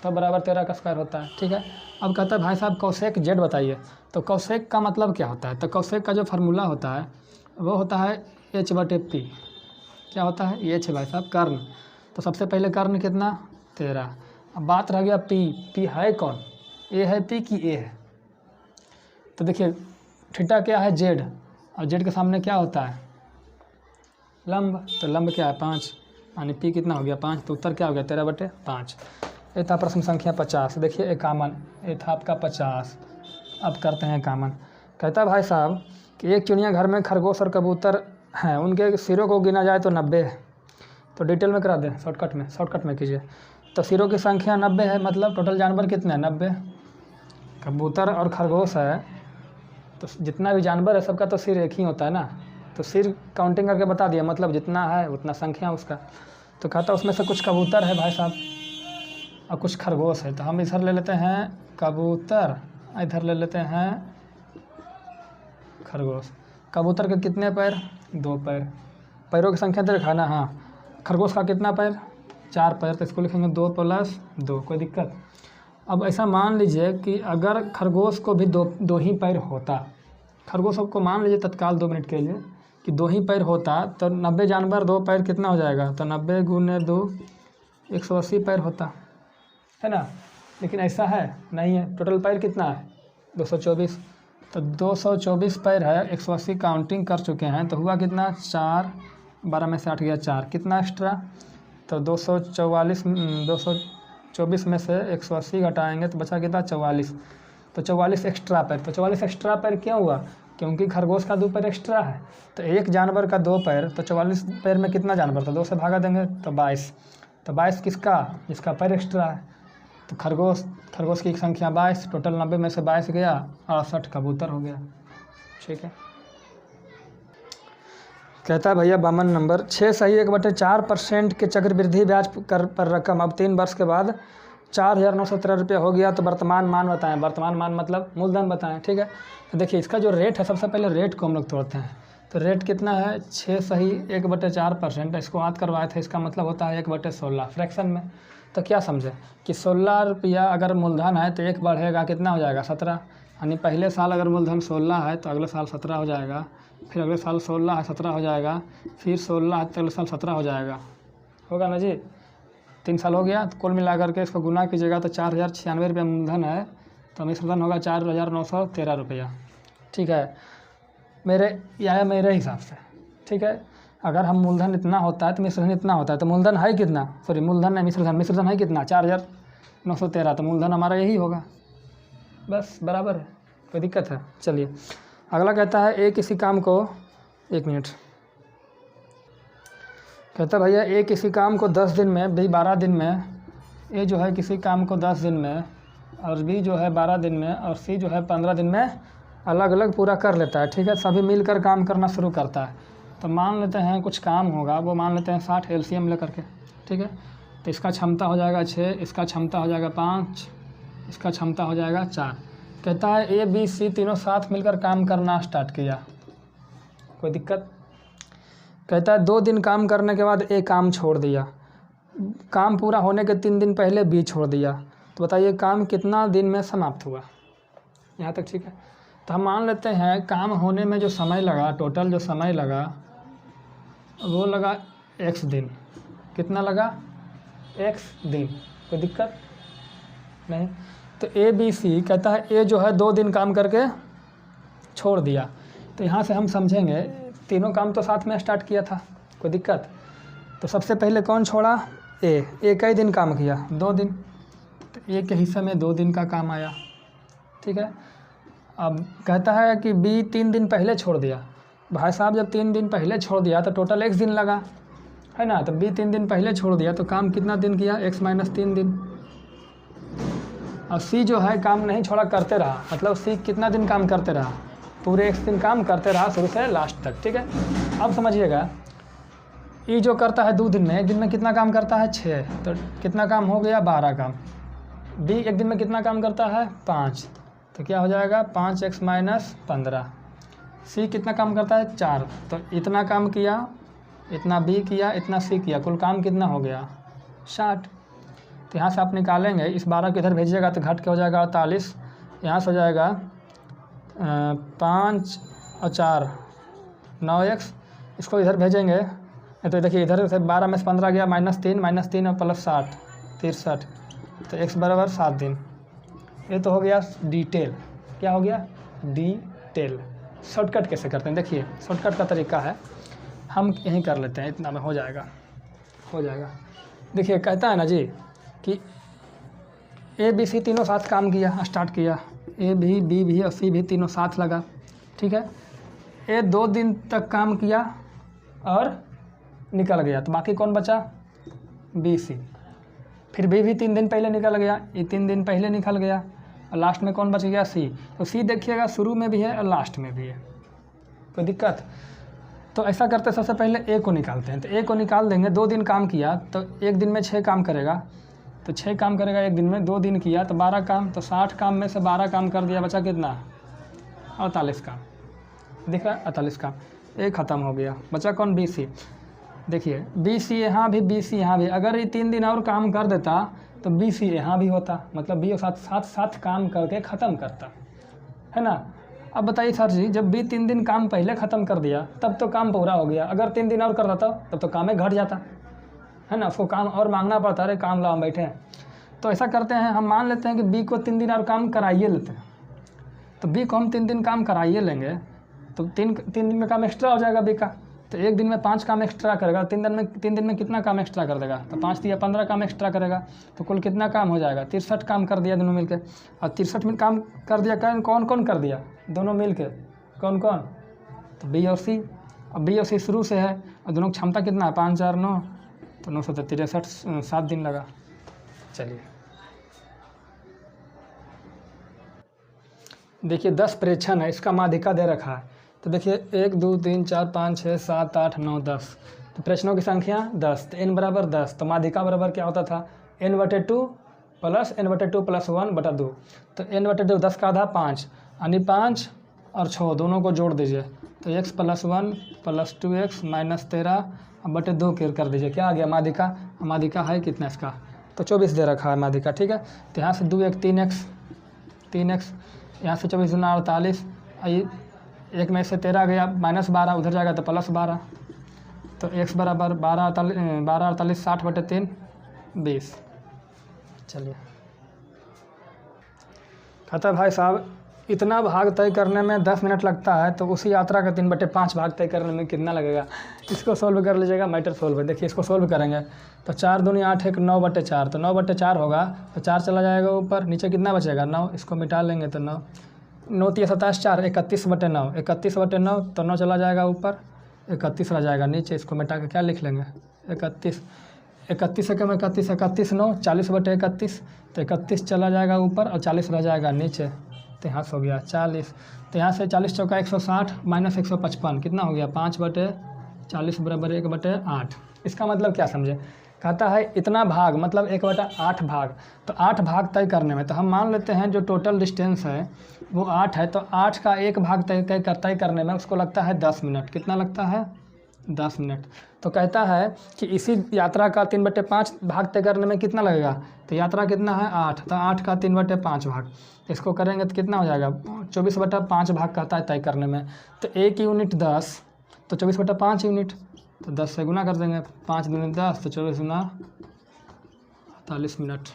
तो बराबर 13 का स्क्वायर होता है, ठीक है। अब कहता है भाई साहब कौशेक जेड बताइए। तो कौशेक का मतलब क्या होता है, तो कौशेक का जो फार्मूला होता है वो होता है H/P। क्या होता है, ये H भाई साहब कर्ण। तो सबसे पहले कर्ण कितना 13। अब बात रह गया P है कौन, A है P की A है। तो देखिए थीटा क्या है जेड, और जेड के सामने क्या होता है लंब। तो लंब क्या है 5, यानी P कितना हो गया 5। तो उत्तर क्या हो गया 13/5। ये था प्रश्न संख्या 50। देखिए 51, ये था आपका 50। अब करते हैं 51। कहता है भाई साहब कि एक चिड़ियाघर में खरगोश और कबूतर हैं, उनके सिरों को गिना जाए तो 90 है। तो डिटेल में करा दें, शॉर्टकट में कीजिए। तो सिरों की संख्या 90 है, मतलब टोटल जानवर कितने हैं 90। कबूतर और खरगोश है तो जितना भी जानवर है सबका तो सिर एक ही होता है ना, तो सिर काउंटिंग करके बता दिया, मतलब जितना है उतना संख्या उसका। तो कहता है उसमें से कुछ कबूतर है भाई साहब और कुछ खरगोश है। तो हम इधर ले लेते हैं कबूतर, इधर ले लेते हैं खरगोश। कबूतर के कितने पैर 2 पैर, पैरों की संख्या तो लिखा ना, हाँ। खरगोश का कितना पैर 4 पैर, तो इसको लिखेंगे 2 + 2, कोई दिक्कत। अब ऐसा मान लीजिए कि अगर खरगोश को भी दो ही पैर होता, खरगोश को मान लीजिए तत्काल 2 मिनट के लिए कि 2 ही पैर होता, तो 90 जानवर 2 पैर कितना हो जाएगा, तो 90 × 2 180 पैर होता है ना। लेकिन ऐसा है नहीं है, टोटल पैर कितना है 224। तो 224 पैर है, 180 काउंटिंग कर चुके हैं, तो हुआ कितना 4, 12 में से 8 गया 4, कितना एक्स्ट्रा। तो 224 में से 180 घटाएंगे तो बचा कितना 44। तो 44 एक्स्ट्रा पैर। तो 44 एक्स्ट्रा पैर क्यों हुआ, क्योंकि खरगोश का 2 पैर एक्स्ट्रा है। तो एक जानवर का 2 पैर, तो 44 पैर में कितना जानवर था 2 से भागा देंगे तो 22। तो 22 किसका, जिसका पैर एक्स्ट्रा है। तो खरगोश की संख्या 22, टोटल 90 में से 22 गया, 68 कबूतर हो गया, ठीक है। कहता है भैया 52 नंबर 6 सही 1/4% के चक्रवृद्धि ब्याज पर रकम अब 3 वर्ष के बाद 4,913 रुपये हो गया, तो वर्तमान मान बताएं। वर्तमान मान मतलब मूलधन बताएं, ठीक है। तो देखिए इसका जो रेट है, सबसे पहले रेट को हम लोग तोड़ते हैं। तो रेट कितना है 6 सही 1/4%, इसको याद करवाए थे, इसका मतलब होता है 1/16 फ्रैक्शन में। तो क्या समझे कि 16 रुपया अगर मूलधन है तो 1 बढ़ेगा कितना हो जाएगा 17, यानी पहले साल अगर मूलधन 16 है तो अगले साल 17 हो जाएगा, फिर अगले साल 16 है 17 हो जाएगा, फिर 16 है तो अगले साल 17 हो जाएगा, होगा ना जी। 3 साल हो गया, तो कुल मिला करके इसको गुना कीजिएगा तो 4,096 रुपये मूलधन है, तो हमें मूलधन होगा 4,913 रुपया, ठीक है। मेरे हिसाब से, ठीक है। अगर हम मूलधन इतना होता है तो मिश्रधन इतना होता है, तो मूलधन है कितना, सॉरी मूलधन नहीं मिश्रधन है कितना 4,913, तो मूलधन हमारा यही होगा, बस बराबर है, कोई दिक्कत है। चलिए अगला कहता है एक किसी काम को 1 मिनट कहता है भैया ए किसी काम को 10 दिन में, बी 12 दिन में, ए जो है किसी काम को 10 दिन में और बी जो है 12 दिन में और सी जो है 15 दिन में अलग अलग पूरा कर लेता है, ठीक है। सभी मिलकर काम करना शुरू करता है। तो मान लेते हैं कुछ काम होगा, वो मान लेते हैं 60 LCM लेकर के, ठीक है। तो इसका क्षमता हो जाएगा 6, इसका क्षमता हो जाएगा 5, इसका क्षमता हो जाएगा 4। कहता है ए बी सी तीनों साथ मिलकर काम करना स्टार्ट किया, कोई दिक्कत। कहता है 2 दिन काम करने के बाद ए काम छोड़ दिया, काम पूरा होने के 3 दिन पहले बी छोड़ दिया, तो बताइए काम कितना दिन में समाप्त हुआ, यहाँ तक ठीक है। तो हम मान लेते हैं काम होने में जो समय लगा, टोटल जो समय लगा वो लगा x दिन, कितना लगा x दिन, कोई दिक्कत नहीं। तो ए बी सी कहता है ए जो है 2 दिन काम करके छोड़ दिया, तो यहाँ से हम समझेंगे तीनों काम तो साथ में स्टार्ट किया था, कोई दिक्कत। तो सबसे पहले कौन छोड़ा, ए कई दिन काम किया 2 दिन, तो ए के हिस्से में 2 दिन का काम आया, ठीक है। अब कहता है कि बी 3 दिन पहले छोड़ दिया, भाई साहब जब 3 दिन पहले छोड़ दिया तो टोटल x दिन लगा, है ना। तो b 3 दिन पहले छोड़ दिया तो काम कितना दिन किया, x माइनस 3 दिन। और c जो है काम नहीं छोड़ा, करते रहा, मतलब c कितना दिन काम करते रहा, पूरे x दिन काम करते रहा शुरू से लास्ट तक, ठीक है। अब समझिएगा, e जो करता है 2 दिन में, एक दिन में कितना काम करता है 6, तो कितना काम हो गया 12 काम। b एक दिन में कितना काम करता है 5, तो क्या हो जाएगा 5x माइनस 15। c कितना काम करता है 4, तो इतना काम किया, इतना b किया, इतना c किया, कुल काम कितना हो गया 60। तो यहाँ से आप निकालेंगे, इस 12 को इधर भेजिएगा तो घट के हो जाएगा 48, यहाँ से हो जाएगा 5 और 4 9x, इसको इधर भेजेंगे तो देखिए इधर से 12 में से 15 गया, -3 और प्लस 60 63, तो x बराबर 7 दिन। ये तो हो गया डिटेल। क्या हो गया डिटेल। शॉर्टकट कैसे करते हैं, देखिए शॉर्टकट का तरीका है, हम यहीं कर लेते हैं, इतना में हो जाएगा। देखिए कहता है ना जी कि ए बी सी तीनों साथ काम किया, स्टार्ट किया, ए भी बी भी और सी भी तीनों साथ लगा, ठीक है। ए 2 दिन तक काम किया और निकल गया, तो बाकी कौन बचा बी सी। फिर बी भी 3 दिन पहले निकल गया, ये 3 दिन पहले निकल गया, और लास्ट में कौन बच गया सी। तो सी देखिएगा शुरू में भी है और लास्ट में भी है, कोई दिक्कत। तो ऐसा करते सबसे पहले ए को निकालते हैं, तो ए को निकाल देंगे। 2 दिन काम किया तो एक दिन में 6 काम करेगा, तो 6 काम करेगा एक दिन में। 2 दिन किया तो 12 काम, तो 60 काम में से 12 काम कर दिया, बचा कितना 48 काम, दिख रहा है 48 काम। ए ख़त्म हो गया, बचा कौन बी सी। देखिए बी सी यहाँ भी, बी सी यहाँ भी, अगर ये 3 दिन और काम कर देता तो बी सी यहाँ भी होता, मतलब बी और साथ काम करके ख़त्म करता, है ना। अब बताइए सर जी, जब बी 3 दिन काम पहले ख़त्म कर दिया तब तो काम पूरा हो गया, अगर 3 दिन और कर देता तब तो काम ही घट जाता, है ना। उसको काम और मांगना पड़ता, अरे काम लाओ बैठे हैं। तो ऐसा करते हैं, हम मान लेते हैं कि बी को 3 दिन और काम कराइए लेते हैं, तो बी को हम 3 दिन काम कराइए लेंगे तो 3 दिन में काम एक्स्ट्रा हो जाएगा बी का। तो एक दिन में 5 काम एक्स्ट्रा करेगा, 3 दिन में कितना काम एक्स्ट्रा कर देगा, तो 5 दिया 15 काम एक्स्ट्रा करेगा, तो कुल कितना काम हो जाएगा 63 काम कर दिया दोनों मिलके। और 63 में काम कर दिया, कौन कौन कर दिया दोनों मिलके, कौन कौन, तो बी और सी। अब बी और सी शुरू से है और दोनों की क्षमता कितना है 5 4 9, तो 9 7 63, 7 दिन लगा। चलिए देखिए 10 प्रेक्षण है, इसका माध्यिका दे रखा है, तो देखिए 1 2 3 4 5 6 7 8 9 10, तो प्रश्नों की संख्या 10, तो n बराबर 10, तो माध्यिका बराबर क्या होता था n/2 प्लस n/2 प्लस 1/2, तो n/2 10 का आधा 5, यानी 5 और 6 दोनों को जोड़ दीजिए, तो x + 1 + 2x - 13/2 कर दीजिए, क्या आ गया माध्यिका। माध्यिका है कितना इसका, तो 24 दे रखा है माध्यिका, ठीक है। तो यहाँ से 2 1 3x, यहाँ से 24 गुना 48, एक में से 13 गया -12, उधर जाएगा तो +12, तो x बराबर 12 48 60/3 20। चलिए कहता भाई साहब इतना भाग तय करने में 10 मिनट लगता है, तो उसी यात्रा का 3/5 भाग तय करने में कितना लगेगा। इसको सोल्व कर लीजिएगा, मैटर सोल्व है। देखिए इसको सोल्व करेंगे तो 4 दूनी 8 1 9/4, तो 9/4 होगा, तो 4 चला जाएगा ऊपर, नीचे कितना बचेगा 9, इसको मिटा लेंगे तो 9 9 3 27 4 31/9, 31/9, तो 9 चला जाएगा ऊपर, 31 रह जाएगा नीचे, इसको मिटा के क्या लिख लेंगे 31 31 से कम 31 31 9 40/31, तो 31 चला जाएगा ऊपर और 40 रह जाएगा नीचे, तो यहाँ से हो गया 40, तो यहाँ से 40 चौका 160 - 155 कितना हो गया 5/40 बराबर 1/8। इसका मतलब क्या समझे, कहता है इतना भाग मतलब 1/8 भाग, तो 8 भाग तय करने में, तो हम मान लेते हैं जो टोटल डिस्टेंस है वो 8 है, तो 8 का 1 भाग तय करने में उसको लगता है 10 मिनट। कितना लगता है 10 मिनट। तो कहता है कि इसी यात्रा का 3/5 भाग तय करने में कितना लगेगा, तो यात्रा कितना है 8, तो 8 का 3/5 भाग, इसको करेंगे तो कितना हो जाएगा 24/5 भाग कहता है तय करने में। तो 1 यूनिट 10, तो 24/5 यूनिट, तो 10 से गुना कर देंगे, 5 दूनी 10, तो 24 गुना 48 मिनट।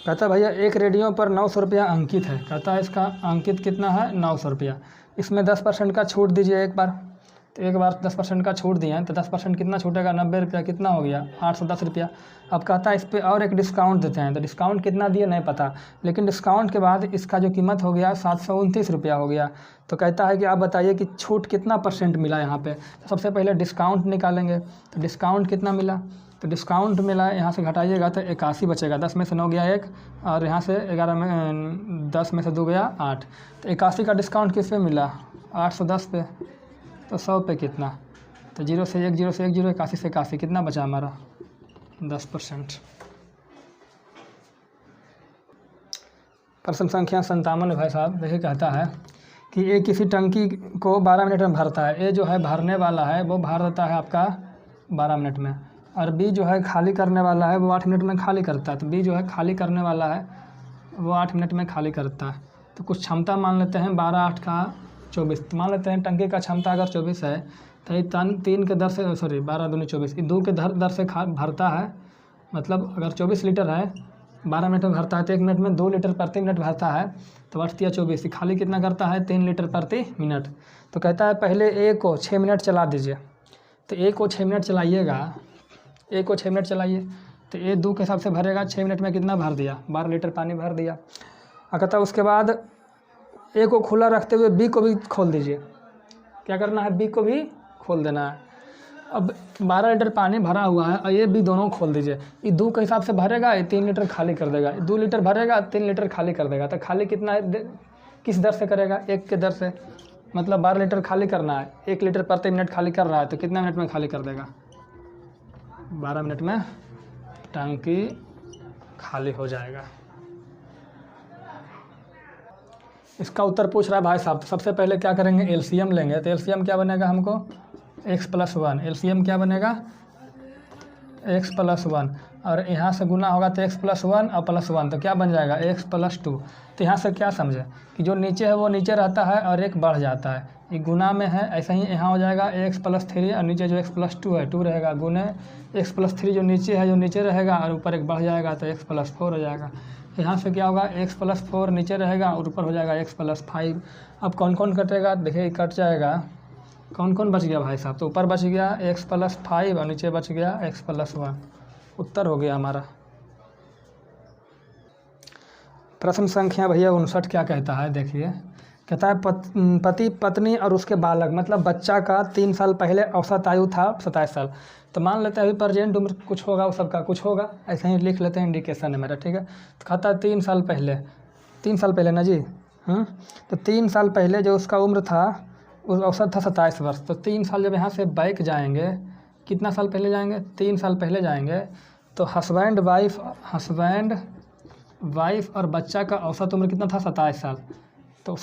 कहता है भैया एक रेडियो पर 900 रुपया अंकित है, कहता है इसका अंकित कितना है 900 रुपया, इसमें 10% का छूट दीजिए एक बार। तो एक बार 10% का छूट दिए हैं तो 10% कितना छूटेगा, 90 रुपया, कितना हो गया 810 रुपया। अब कहता है इस पर और एक डिस्काउंट देते हैं, तो डिस्काउंट कितना दिए नहीं पता, लेकिन डिस्काउंट के बाद इसका जो कीमत हो गया 729 रुपया हो गया। तो कहता है कि आप बताइए कि छूट कितना % मिला यहाँ पे। तो सबसे पहले डिस्काउंट निकालेंगे, तो डिस्काउंट कितना मिला, तो डिस्काउंट मिला, यहाँ से घटाइएगा तो 81 बचेगा, 10 में से 9 गया 1, और यहाँ से 11 में 10 में से 2 गया 8। तो 81 का डिस्काउंट किस पे मिला, 810 पे। तो 100 पे कितना, तो 0 से 1, 0 से 1, 0, 81 से 81, कितना बचा हमारा 10%। प्रश्न संख्या 57 भाई साहब देखिए, कहता है कि ए किसी टंकी को 12 मिनट में भरता है। ए जो है भरने वाला है वो भर देता है आपका 12 मिनट में, और बी जो है खाली करने वाला है वो 8 मिनट में खाली करता है। तो बी जो है खाली करने वाला है वो 8 मिनट में खाली करता है। तो कुछ क्षमता मान लेते हैं 12 8 का 24, तो मान लेते हैं टंकी का क्षमता अगर 24 है तो ये 3 के दर से 12 दूनी 24, 2 के दर से भरता है। मतलब अगर 24 लीटर है 12 मिनट में भरता है तो 1 मिनट में 2 लीटर प्रति मिनट भरता है, तो 8 या 24, खाली कितना करता है 3 लीटर प्रति मिनट। तो कहता है पहले ए को 6 मिनट चला दीजिए। तो ए को 6 मिनट चलाइएगा, ए को 6 मिनट चलाइए, तो ए 2 के हिसाब से भरेगा, 6 मिनट में कितना भर दिया 12 लीटर पानी भर दिया। कहता है उसके बाद ए को खुला रखते हुए बी को भी खोल दीजिए। क्या करना है, बी को भी खोल देना है। अब 12 लीटर पानी भरा हुआ है और ये भी दोनों खोल दीजिए। ये 2 के हिसाब से भरेगा, ये 3 लीटर खाली कर देगा, 2 लीटर भरेगा 3 लीटर खाली कर देगा। तो खाली कितना है, किस दर से करेगा, 1 के दर से। मतलब 12 लीटर खाली करना है, 1 लीटर प्रति मिनट खाली कर रहा है, तो कितना मिनट में खाली कर देगा, 12 मिनट में टंकी खाली हो जाएगा। इसका उत्तर पूछ रहा है भाई साहब। सबसे पहले क्या करेंगे, एलसीएम लेंगे। तो एलसीएम क्या बनेगा हमको, x+1। एलसीएम क्या बनेगा, x+1, और यहाँ से गुना होगा तो x+1 और +1, तो क्या बन जाएगा x+2। तो यहाँ से क्या समझे कि जो नीचे है वो नीचे रहता है और एक बढ़ जाता है, ये गुना में है। ऐसा ही यहाँ हो जाएगा x+3 और नीचे जो x+2 है 2 रहेगा, गुने x+3 जो नीचे है जो नीचे रहेगा और ऊपर एक बढ़ जाएगा तो x+4 हो जाएगा। यहाँ से क्या होगा, x+4 नीचे रहेगा और ऊपर हो जाएगा x+5। अब कौन कौन कटेगा, देखिए कट जाएगा, कौन कौन बच गया भाई साहब, तो ऊपर बच गया x+5 और नीचे बच गया x+1। उत्तर हो गया हमारा। प्रश्न संख्या भैया 59 क्या कहता है, देखिए कहता है पति पत्नी और उसके बालक, मतलब बच्चा का 3 साल पहले औसत आयु था 27 साल। तो मान लेते हैं अभी प्रेजेंट उम्र कुछ होगा, वो सबका कुछ होगा, ऐसे ही लिख लेते हैं, इंडिकेशन है मेरा, ठीक है। तो कहता है 3 साल पहले ना जी, तो 3 साल पहले जो उसका उम्र था उस औसत था 27 वर्ष। तो 3 साल जब यहाँ से बैक जाएंगे, कितना साल पहले जाएंगे, 3 साल पहले जाएंगे, तो हस्बैंड वाइफ और बच्चा का औसत उम्र कितना था 27 साल। तो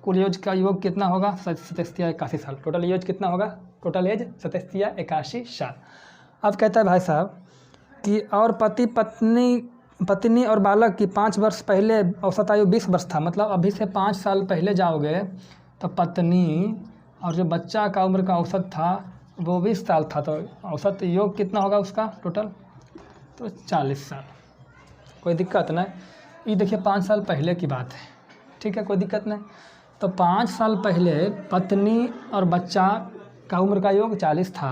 कुल एज का योग कितना होगा, 87 या 81 साल। टोटल एज कितना होगा, टोटल एज 87 या 81 साल। अब कहता है भाई साहब कि और पत्नी और बालक की 5 वर्ष पहले औसत आयु 20 वर्ष था। मतलब अभी से 5 साल पहले जाओगे तो पत्नी और जो बच्चा का उम्र का औसत था वो 20 साल था, तो औसत योग कितना होगा उसका टोटल, तो 40 साल। कोई दिक्कत नहीं, ये देखिए 5 साल पहले की बात है, ठीक है, कोई दिक्कत नहीं। तो 5 साल पहले पत्नी और बच्चा का उम्र का योग 40 था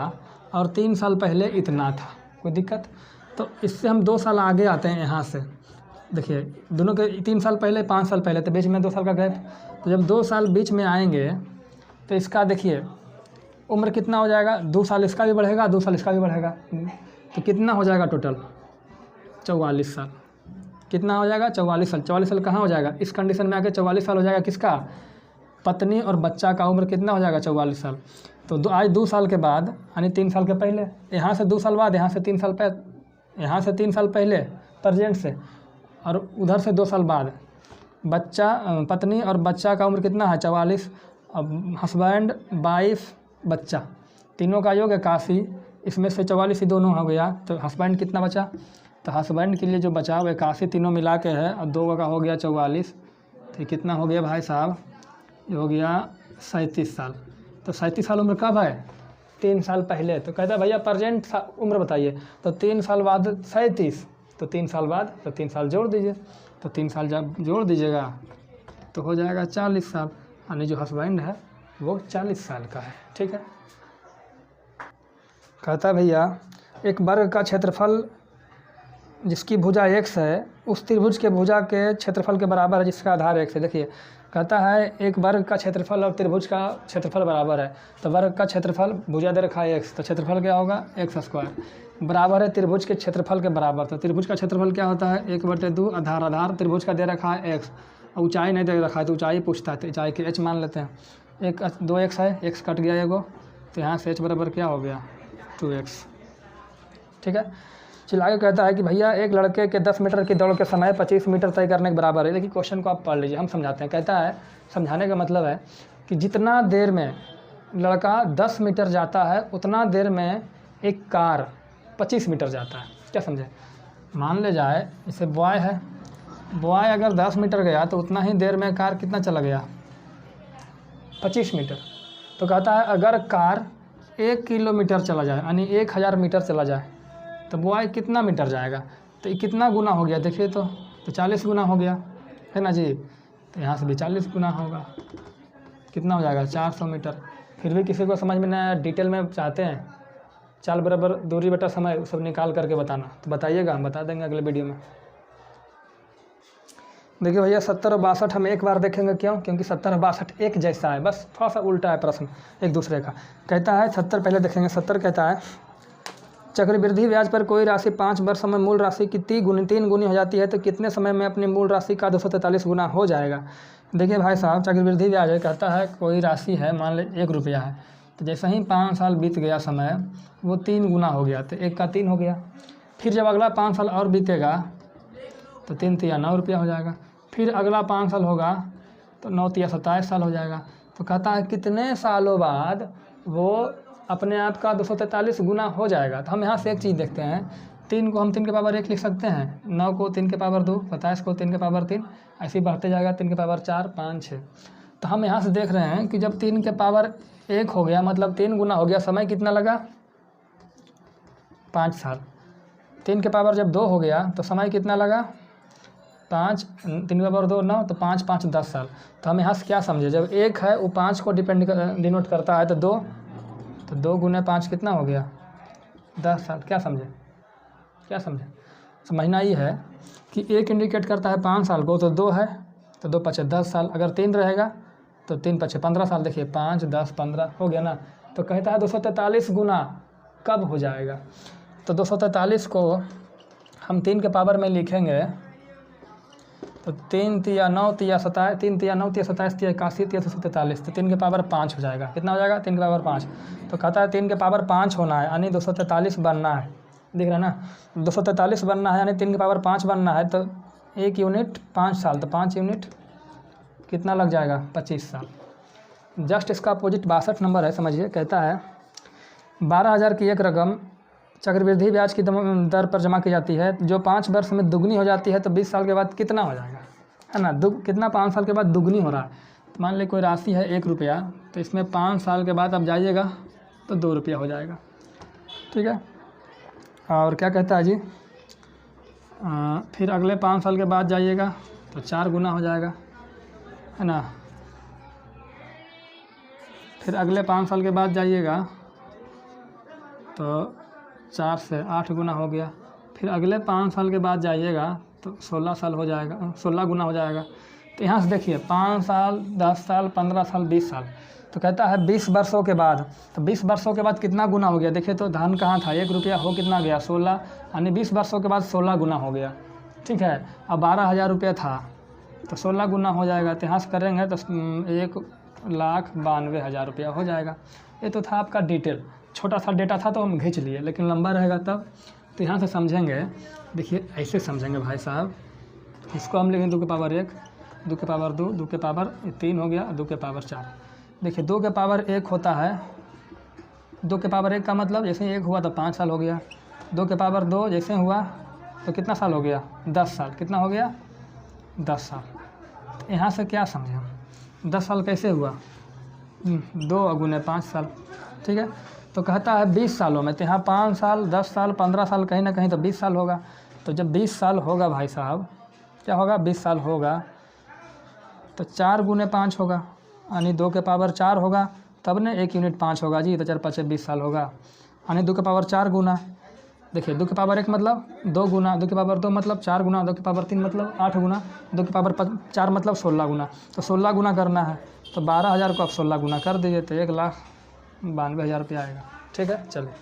और 3 साल पहले इतना था, कोई दिक्कत। तो इससे हम 2 साल आगे आते हैं यहाँ से। देखिए दोनों के 3 साल पहले 5 साल पहले, तो बीच में 2 साल का गैप। तो जब 2 साल बीच में आएंगे तो इसका देखिए उम्र कितना हो जाएगा, 2 साल इसका भी बढ़ेगा, 2 साल इसका भी बढ़ेगा, तो कितना हो जाएगा टोटल 44 साल। कितना हो जाएगा 44 साल। 44 साल कहाँ हो जाएगा, इस कंडीशन में आके 44 साल हो जाएगा किसका, पत्नी और बच्चा का उम्र कितना हो जाएगा 44 साल। तो आज 2 साल के बाद यानी 3 साल के पहले, यहाँ से 2 साल बाद, यहाँ से 3 साल पहले, यहाँ से 3 साल पहले प्रेजेंट से, और उधर से 2 साल बाद पत्नी और बच्चा का उम्र कितना है 44। अब हस्बैंड वाइफ बच्चा तीनों का योग 81, इसमें से 44 ही दोनों हो गया, तो हस्बैंड कितना बचा, तो हस्बैंड के लिए जो बचा वो 81 तीनों मिला के है, और 2 का हो गया 44, तो कितना हो गया भाई साहब, ये हो गया 37 साल। तो 37 साल उम्र कब है, 3 साल पहले। तो कहता है भैया प्रेजेंट उम्र बताइए, तो 3 साल बाद 37, तो 3 साल बाद, तो 3 साल जोड़ दीजिए, तो 3 साल जब जोड़ दीजिएगा तो हो जाएगा 40 साल, यानी जो हस्बैंड है वो 40 साल का है। ठीक है, कहता है भैया एक वर्ग का क्षेत्रफल जिसकी भुजा x है उस त्रिभुज के भुजा के क्षेत्रफल के बराबर है जिसका आधार x है। देखिए कहता है एक वर्ग का क्षेत्रफल और त्रिभुज का क्षेत्रफल बराबर है, तो वर्ग का क्षेत्रफल भुजा दे रखा है x, तो क्षेत्रफल क्या होगा x² बराबर है त्रिभुज के क्षेत्रफल के बराबर। तो त्रिभुज का क्षेत्रफल क्या होता है 1/2 आधार, आधार त्रिभुज का दे रखा है x, ऊंचाई नहीं दे रखा है तो ऊंचाई पूछता है, तो ऊंचाई के h मान लेते हैं। 2x है, x कट गया एगो, तो यहाँ से h बराबर क्या हो गया 2x। ठीक है, चलिए आगे कहता है कि भैया एक लड़के के 10 मीटर की दौड़ के समय 25 मीटर तय करने के बराबर है। देखिए क्वेश्चन को आप पढ़ लीजिए, हम समझाते हैं। कहता है समझाने का मतलब है कि जितना देर में लड़का 10 मीटर जाता है उतना देर में एक कार 25 मीटर जाता है। क्या समझे, मान ले जाए इसे बॉय है, बॉय अगर 10 मीटर गया तो उतना ही देर में कार कितना चला गया 25 मीटर। तो कहता है अगर कार 1 किलोमीटर चला जाए यानी 1000 मीटर चला जाए तो बॉय कितना मीटर जाएगा, तो ये कितना गुना हो गया देखिए, तो 40 गुना हो गया है ना जी। तो यहाँ से भी 40 गुना होगा, कितना हो जाएगा 400 मीटर। फिर भी किसी को समझ में ना डिटेल में चाहते हैं चाल बराबर दूरी बटा समय सब निकाल करके बताना, तो बताइएगा, हम बता देंगे अगले वीडियो में। देखिए भैया 70 और 62 हम एक बार देखेंगे, क्यों, क्योंकि 70 और 62 एक जैसा है, बस थोड़ा सा उल्टा है प्रश्न एक दूसरे का। कहता है 70 पहले देखेंगे। 70 कहता है चक्रवृद्धि ब्याज पर कोई राशि 5 वर्ष में मूल राशि की 3 गुनी हो जाती है तो कितने समय में अपनी मूल राशि का 243 गुना हो जाएगा। देखिए भाई साहब चक्रवृद्धि ब्याज है, कहता है कोई राशि है, मान ले 1 रुपया है, तो जैसे ही 5 साल बीत गया समय वो 3 गुना हो गया, तो 1 का 3 हो गया। फिर जब अगला 5 साल और बीतेगा तो 3 तिया 9 रुपया हो जाएगा। फिर अगला 5 साल होगा तो 9 तिया 27 साल हो जाएगा। तो कहता है कितने सालों बाद वो अपने आप का 243 गुना हो जाएगा। तो हम यहाँ से एक चीज़ देखते हैं, 3 को हम 3 के पावर 1 लिख सकते हैं, 9 को 3 के पावर 2, 27 को 3 के पावर 3, ऐसे ही बढ़ते जाएगा 3 के पावर 4, 5, 6। तो हम यहाँ से देख रहे हैं कि जब 3 के पावर 1 हो गया मतलब 3 गुना हो गया, समय कितना लगा 5 साल। 3 के पावर जब 2 हो गया तो समय कितना लगा 5, 3 के पावर 2 9, तो 5 5 10 साल। तो हम यहाँ से क्या समझे, जब 1 है वो 5 को डिनोट करता है, तो 2 गुने 5 कितना हो गया 10 साल। क्या समझे, क्या समझे, समझना ये है कि 1 इंडिकेट करता है 5 साल को, तो 2 है तो 2 5 10 साल, अगर 3 रहेगा तो 3 5 15 साल। देखिए 5 10 15 हो गया ना। तो कहता है 243 गुना कब हो जाएगा, तो 243 को हम 3 के पावर में लिखेंगे तो 3 तिया 9 तिया 27, 3 तिया 9 तिया 27 तिया 81 तिया 243, तो 3 के पावर 5 हो जाएगा। कितना हो जाएगा 3 के पावर 5। तो कहता है 3 के पावर 5 होना है यानी 243 बनना है, दिख रहा है ना, 243 बनना है यानी 3 के पावर 5 बनना है, तो 1 यूनिट 5 साल, तो 5 यूनिट कितना लग जाएगा 25 साल। जस्ट इसका अपोजिट 62 नंबर है, समझिए। कहता है 12,000 की एक रकम चक्रवृद्धि ब्याज की दर पर जमा की जाती है जो 5 वर्ष में दुगनी हो जाती है, तो 20 साल के बाद कितना हो जाएगा, है ना, कितना 5 साल के बाद दुगनी हो रहा है। तो मान ले कोई राशि है 1 रुपया, तो इसमें 5 साल के बाद अब जाइएगा तो 2 रुपया हो जाएगा। ठीक है, और क्या कहता है जी, फिर अगले 5 साल के बाद जाइएगा तो 4 गुना हो जाएगा, है ना। फिर अगले 5 साल के बाद जाइएगा तो 4 से 8 गुना हो गया। फिर अगले 5 साल के बाद जाइएगा तो 16 साल हो जाएगा, 16 गुना हो जाएगा। तो यहाँ से देखिए 5 साल 10 साल 15 साल 20 साल, तो कहता है 20 वर्षों के बाद, तो 20 वर्षों के बाद कितना गुना हो गया। देखिए तो धन कहाँ था 1 रुपया, हो कितना गया 16, यानी 20 वर्षों के बाद 16 गुना हो गया। ठीक है, अब 12,000 रुपया था तो 16 गुना हो जाएगा, तो यहाँ से करेंगे तो 1,92,000 रुपया हो जाएगा। ये तो था आपका डिटेल, छोटा सा डेटा था तो हम खींच लिए, लेकिन लंबा रहेगा तब। तो यहाँ से समझेंगे, देखिए ऐसे समझेंगे भाई साहब, इसको हम लिखेंगे 2 के पावर 1, 2 के पावर 2, 2 के पावर 3 हो गया, 2 के पावर 4। देखिए 2 के पावर 1 होता है, 2 के पावर 1 का मतलब जैसे ही 1 हुआ तो 5 साल हो गया। 2 के पावर 2 जैसे हुआ तो कितना साल हो गया 10 साल, कितना हो गया 10 साल। तो यहाँ से क्या समझे हम, 10 साल कैसे हुआ 2 गुने 5 साल। ठीक है, तो कहता है 20 सालों में, तो यहाँ 5 साल 10 साल 15 साल कहीं ना कहीं तो 20 साल होगा। तो जब 20 साल होगा भाई साहब, क्या होगा 20 साल होगा तो 4 गुने 5 होगा, यानी 2 के पावर 4 होगा, तब ना 1 यूनिट 5 होगा जी, तो 4 5 20 साल होगा। यानी 2 के पावर 4 गुना, देखिए 2 के पावर 1 मतलब 2 गुना, 2 के पावर 2 मतलब 4 गुना, 2 के पावर 3 मतलब 8 गुना, 2 के पावर 4 मतलब 16 गुना। तो 16 गुना करना है, तो 12,000 को आप 16 गुना कर दीजिए तो 1,92,000 रुपया आएगा। ठीक है, चलिए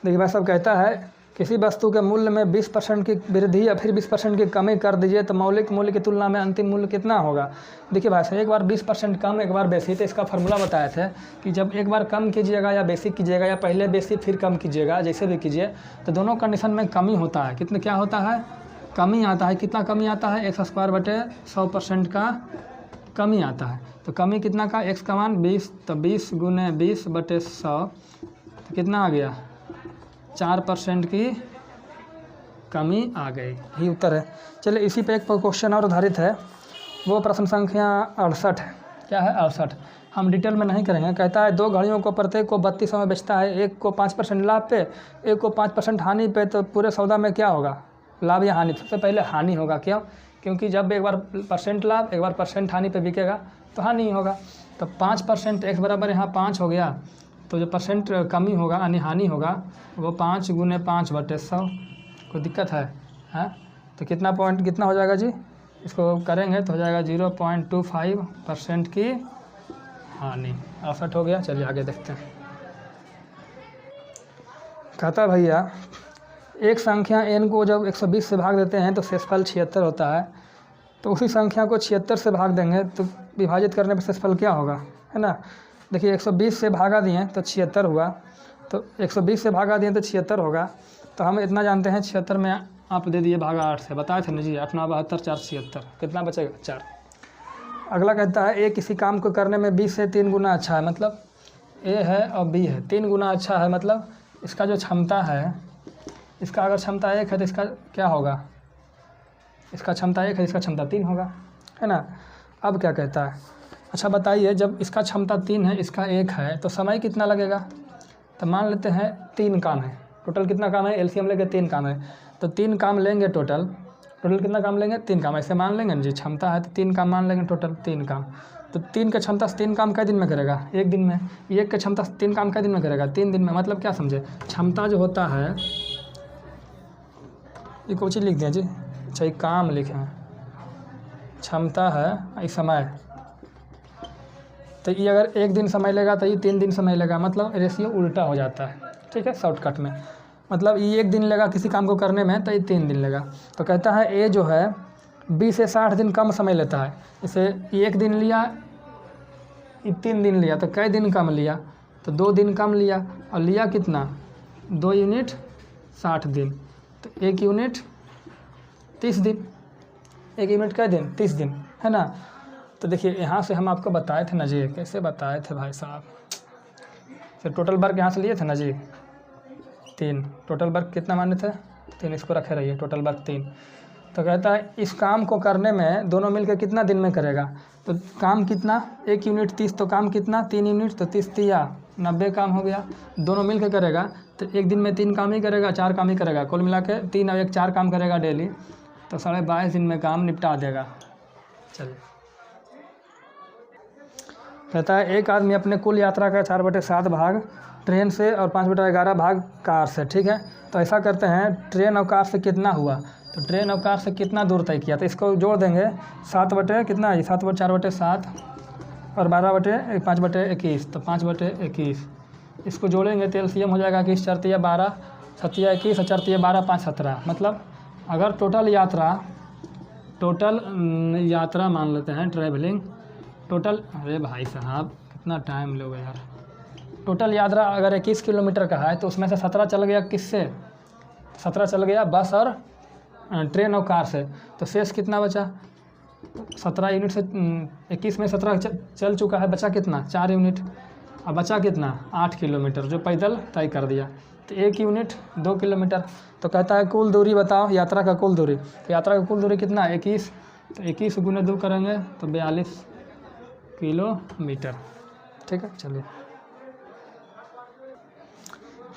देखिए भाई साहब कहता है किसी वस्तु के मूल्य में 20% की वृद्धि या फिर 20% की कमी कर दीजिए तो मौलिक मूल्य की तुलना में अंतिम मूल्य कितना होगा। देखिए भाई साहब, एक बार 20% कम एक बार बेसी, तो इसका फार्मूला बताए थे कि जब एक बार कम कीजिएगा या बेसी कीजिएगा या पहले बेसी फिर कम कीजिएगा, जैसे भी कीजिए, तो दोनों कंडीशन में कमी होता है। कितने क्या होता है, कमी आता है। कितना कमी आता है, x² / 100% का कमी आता है। तो कमी कितना का, x का मान 20, तो 20 × 20/100 तो कितना आ गया, 4% की कमी आ गई, यही उत्तर है। चलिए इसी पे एक क्वेश्चन और आधारित है, वो प्रश्न संख्या 68 है। क्या है, 68। हम डिटेल में नहीं करेंगे। कहता है 2 घड़ियों को प्रत्येक को 3200 में बेचता है, एक को 5% लाभ पे, एक को 5% हानि पे, तो पूरे सौदा में क्या होगा, लाभ या हानि। सबसे पहले हानि होगा। क्यों, क्योंकि जब एक बार % लाभ एक बार % हानि पे बिकेगा तो हानि होगा। तो 5% x बराबर यहाँ 5 हो गया, तो जो % कमी होगा यानी हानि होगा वो 5 × 5/100। कोई दिक्कत है, हाँ? तो कितना पॉइंट कितना हो जाएगा जी, इसको करेंगे तो हो जाएगा 0.25% की हानि। 68 हो गया। चलिए आगे देखते हैं। कहता भैया एक संख्या n को जब 120 से भाग देते हैं तो शेषफल 76 होता है, तो उसी संख्या को 76 से भाग देंगे तो विभाजित करने पर शेषफल क्या होगा, है ना। देखिए 120 से भागा दिए तो 76 हुआ, तो 120 से भागा दिए तो 76 होगा। तो हम इतना जानते हैं 76 में आप दे दिए भागा 8 से, बताए थे ना जी, 8 9 72 4 76, कितना बचेगा 4। अगला कहता है ए किसी काम को करने में 20 से 3 गुना अच्छा है, मतलब ए है और बी है, 3 गुना अच्छा है, मतलब इसका जो क्षमता है, इसका अगर क्षमता 1 है तो इसका क्या होगा, इसका क्षमता 1 है, इसका क्षमता 3 होगा, है ना। अब क्या कहता है, अच्छा बताइए जब इसका क्षमता 3 है इसका 1 है तो समय कितना लगेगा। तो मान लेते हैं 3 काम है, टोटल कितना काम है, एलसीएम लेके 3 काम है, तो 3 काम लेंगे टोटल कितना काम लेंगे, 3 काम, ऐसे मान लेंगे ना जी, क्षमता है तो 3 काम मान लेंगे टोटल 3 काम। तो 3 का क्षमता से 3 काम कै दिन में करेगा, 1 दिन में। 1 का क्षमता से 3 काम कै दिन में करेगा, 3 दिन में। मतलब क्या समझे, क्षमता जो होता है, ये कोई चीज़ लिख दिया जी, अच्छा ये काम लिखे हैं, क्षमता है ये समय, तो ये अगर 1 दिन समय लेगा तो ये 3 दिन समय लेगा, मतलब रेशियो उल्टा हो जाता है। ठीक है, शॉर्टकट में मतलब ये 1 दिन लेगा किसी काम को करने में तो ये 3 दिन लेगा। तो कहता है ए जो है 20 से 60 दिन कम समय लेता है, इसे 1 दिन लिया, ये 3 दिन लिया, तो कई दिन कम लिया, तो 2 दिन कम लिया, और लिया कितना 2 यूनिट 60 दिन, तो 1 यूनिट 30 दिन, 1 यूनिट कै दिन 30 दिन, है ना। तो देखिए यहाँ से हम आपको बताए थे ना जी, कैसे बताए थे भाई साहब, फिर टोटल वर्क यहाँ से लिए थे ना जी 3, टोटल वर्क कितना माने थे 3, इसको रखे रहिए, टोटल वर्क 3। तो कहता है इस काम को करने में दोनों मिलकर कितना दिन में करेगा, तो काम कितना 1 यूनिट 30, तो काम कितना 3 यूनिट, तो 30 या 90 काम हो गया, दोनों मिल के करेगा। तो 1 दिन में 3 काम ही करेगा, 4 काम ही करेगा, कुल मिला के 3 और 1 4 काम करेगा डेली, तो 22.5 दिन में काम निपटा देगा। चलिए कहता है एक आदमी अपने कुल यात्रा का 4/7 भाग ट्रेन से और 5/11 भाग कार से। ठीक है, तो ऐसा करते हैं ट्रेन और कार से कितना हुआ, तो ट्रेन और कार से कितना दूर तय किया, तो इसको जोड़ देंगे 7 कितना है 7/4/7 और 12/5/21, तो 5/21 इसको जोड़ेंगे तो एलसीएम हो जाएगा कि 4 × 12 7 × 21 और 4 × 12 5 17। मतलब अगर टोटल यात्रा मान लेते हैं ट्रैवलिंग टोटल, अरे भाई साहब कितना टाइम लोगे यार, टोटल यात्रा अगर 21 किलोमीटर का है तो उसमें से 17 चल गया किससे, 17 चल गया बस और ट्रेन और कार से, तो शेष कितना बचा 17 यूनिट से 21 में 17 चल चुका है, बचा कितना 4 यूनिट, अब बचा कितना 8 किलोमीटर जो पैदल तय कर दिया, तो 1 यूनिट 2 किलोमीटर। तो कहता है कुल दूरी बताओ यात्रा का कुल दूरी, तो यात्रा का कुल दूरी कितना 21, तो 21 × 2 करेंगे तो 42 किलोमीटर। ठीक है, चलिए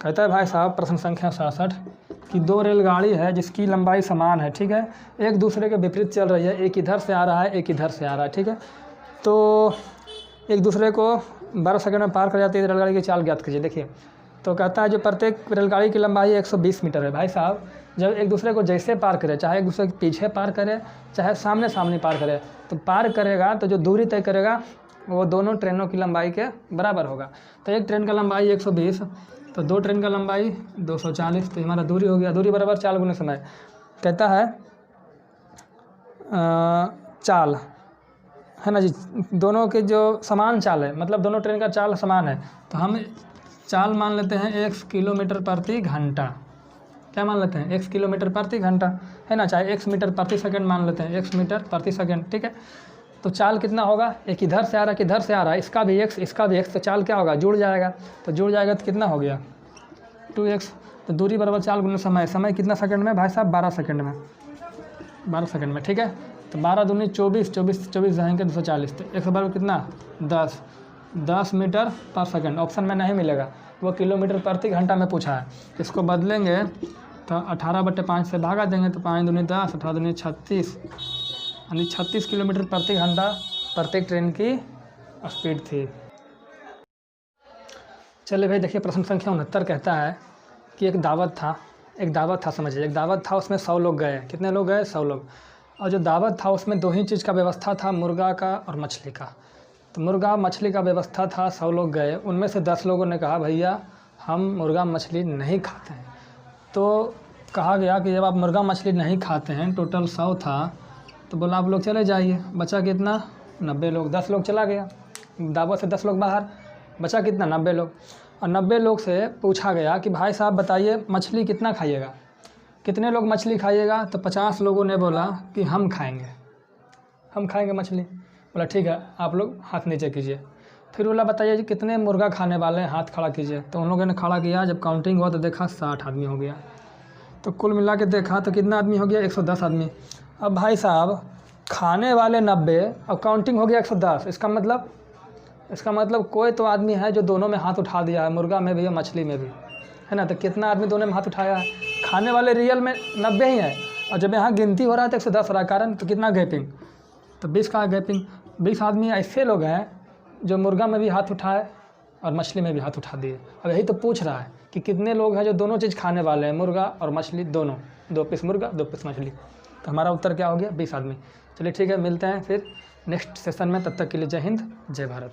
कहता है भाई साहब प्रश्न संख्या 67 कि दो रेलगाड़ी है जिसकी लंबाई समान है, ठीक है, एक दूसरे के विपरीत चल रही है, एक इधर से आ रहा है, एक इधर से आ रहा है, ठीक है। तो एक दूसरे को 12 सेकंड में पार कर जाती है, रेलगाड़ी की चाल ज्ञात कीजिए। देखिए तो कहता है जो प्रत्येक रेलगाड़ी की लंबाई 120 मीटर है। भाई साहब जब एक दूसरे को जैसे पार करे, चाहे एक दूसरे के पीछे पार करे, चाहे सामने सामने पार करे, तो पार करेगा तो जो दूरी तय करेगा वो दोनों ट्रेनों की लंबाई के बराबर होगा। तो एक ट्रेन का लंबाई 120, तो दो ट्रेन का लंबाई 240, तो हमारा दूरी हो गया, दूरी बराबर चाल गुने समय। कहता है चाल है ना जी, दोनों के जो समान चाल है, मतलब दोनों ट्रेन का चाल समान है, तो हम चाल मान लेते हैं 1 किलोमीटर प्रति घंटा। क्या मान लेते हैं? 1 किलोमीटर प्रति घंटा, है ना, चाहे 1 मीटर प्रति सेकंड मान लेते हैं, 1 मीटर प्रति सेकंड, ठीक है। तो चाल कितना होगा? एक इधर से आ रहा है, किधर से आ रहा है, इसका भी x, इसका भी x, तो चाल क्या होगा? जुड़ जाएगा। तो जुड़ जाएगा तो कितना हो गया? 2x। तो दूरी बराबर चाल गुना समय। समय कितना सेकंड में भाई साहब? 12 सेकंड में, 12 सेकंड में, ठीक है। तो 12 दूनी 24, 24 जाएंगे 240, तो 1 बराबर कितना? 10 मीटर पर सेकंड। ऑप्शन में नहीं मिलेगा, वो किलोमीटर प्रति घंटा में पूछा है। इसको बदलेंगे तो 18/5 से भागा देंगे, तो 5 दूनी 10, 18 दूनी 36, यानी 36 किलोमीटर प्रति घंटा प्रत्येक ट्रेन की स्पीड थी। चलिए भाई देखिए, प्रश्न संख्या 69 कहता है कि एक दावत था, समझिए, एक दावत था, उसमें 100 लोग गए। कितने लोग गए? 100 लोग। और जो दावत था उसमें 2 ही चीज़ का व्यवस्था था, मुर्गा का और मछली का। तो मुर्गा मछली का व्यवस्था था, 100 लोग गए, उनमें से 10 लोगों ने कहा भैया हम मुर्गा मछली नहीं खाते हैं। तो कहा गया कि जब आप मुर्गा मछली नहीं खाते हैं, टोटल 100 था, तो बोला आप लोग चले जाइए। बचा कितना? 90 लोग। 10 लोग चला गया, दावत से 10 लोग बाहर, बचा कितना? 90 लोग। और 90 लोग से पूछा गया कि भाई साहब बताइए मछली कितना खाइएगा, कितने लोग मछली खाइएगा? तो 50 लोगों ने बोला कि हम खाएंगे मछली। बोला ठीक है, आप लोग हाथ नीचे कीजिए। फिर बोला बताइए कितने मुर्गा खाने वाले हैं, हाथ खड़ा कीजिए। तो उन लोगों ने खड़ा किया, जब काउंटिंग हुआ तो देखा 60 आदमी हो गया। तो कुल मिला के देखा तो कितना आदमी हो गया? 110 आदमी। अब भाई साहब खाने वाले 90 और काउंटिंग हो गया 110, इसका मतलब कोई तो आदमी है जो दोनों में हाथ उठा दिया है, मुर्गा में भी और मछली में भी, है ना। तो कितना आदमी दोनों में हाथ उठाया है? खाने वाले रियल में 90 ही है, और जब यहाँ गिनती हो रहा है तो 110 हो रहा है। कारण तो कितना गैपिंग? तो 20 का गैपिंग। 20 आदमी ऐसे लोग हैं जो मुर्गा में भी हाथ उठाए और मछली में भी हाथ उठा दिए। अब यही तो पूछ रहा है कि कितने लोग हैं जो दोनों चीज़ खाने वाले हैं, मुर्गा और मछली दोनों, 2 पीस मुर्गा 2 पीस मछली। तो हमारा उत्तर क्या हो गया? 20 आदमी। चलिए ठीक है, मिलते हैं फिर नेक्स्ट सेशन में, तब तक के लिए जय हिंद जय भारत।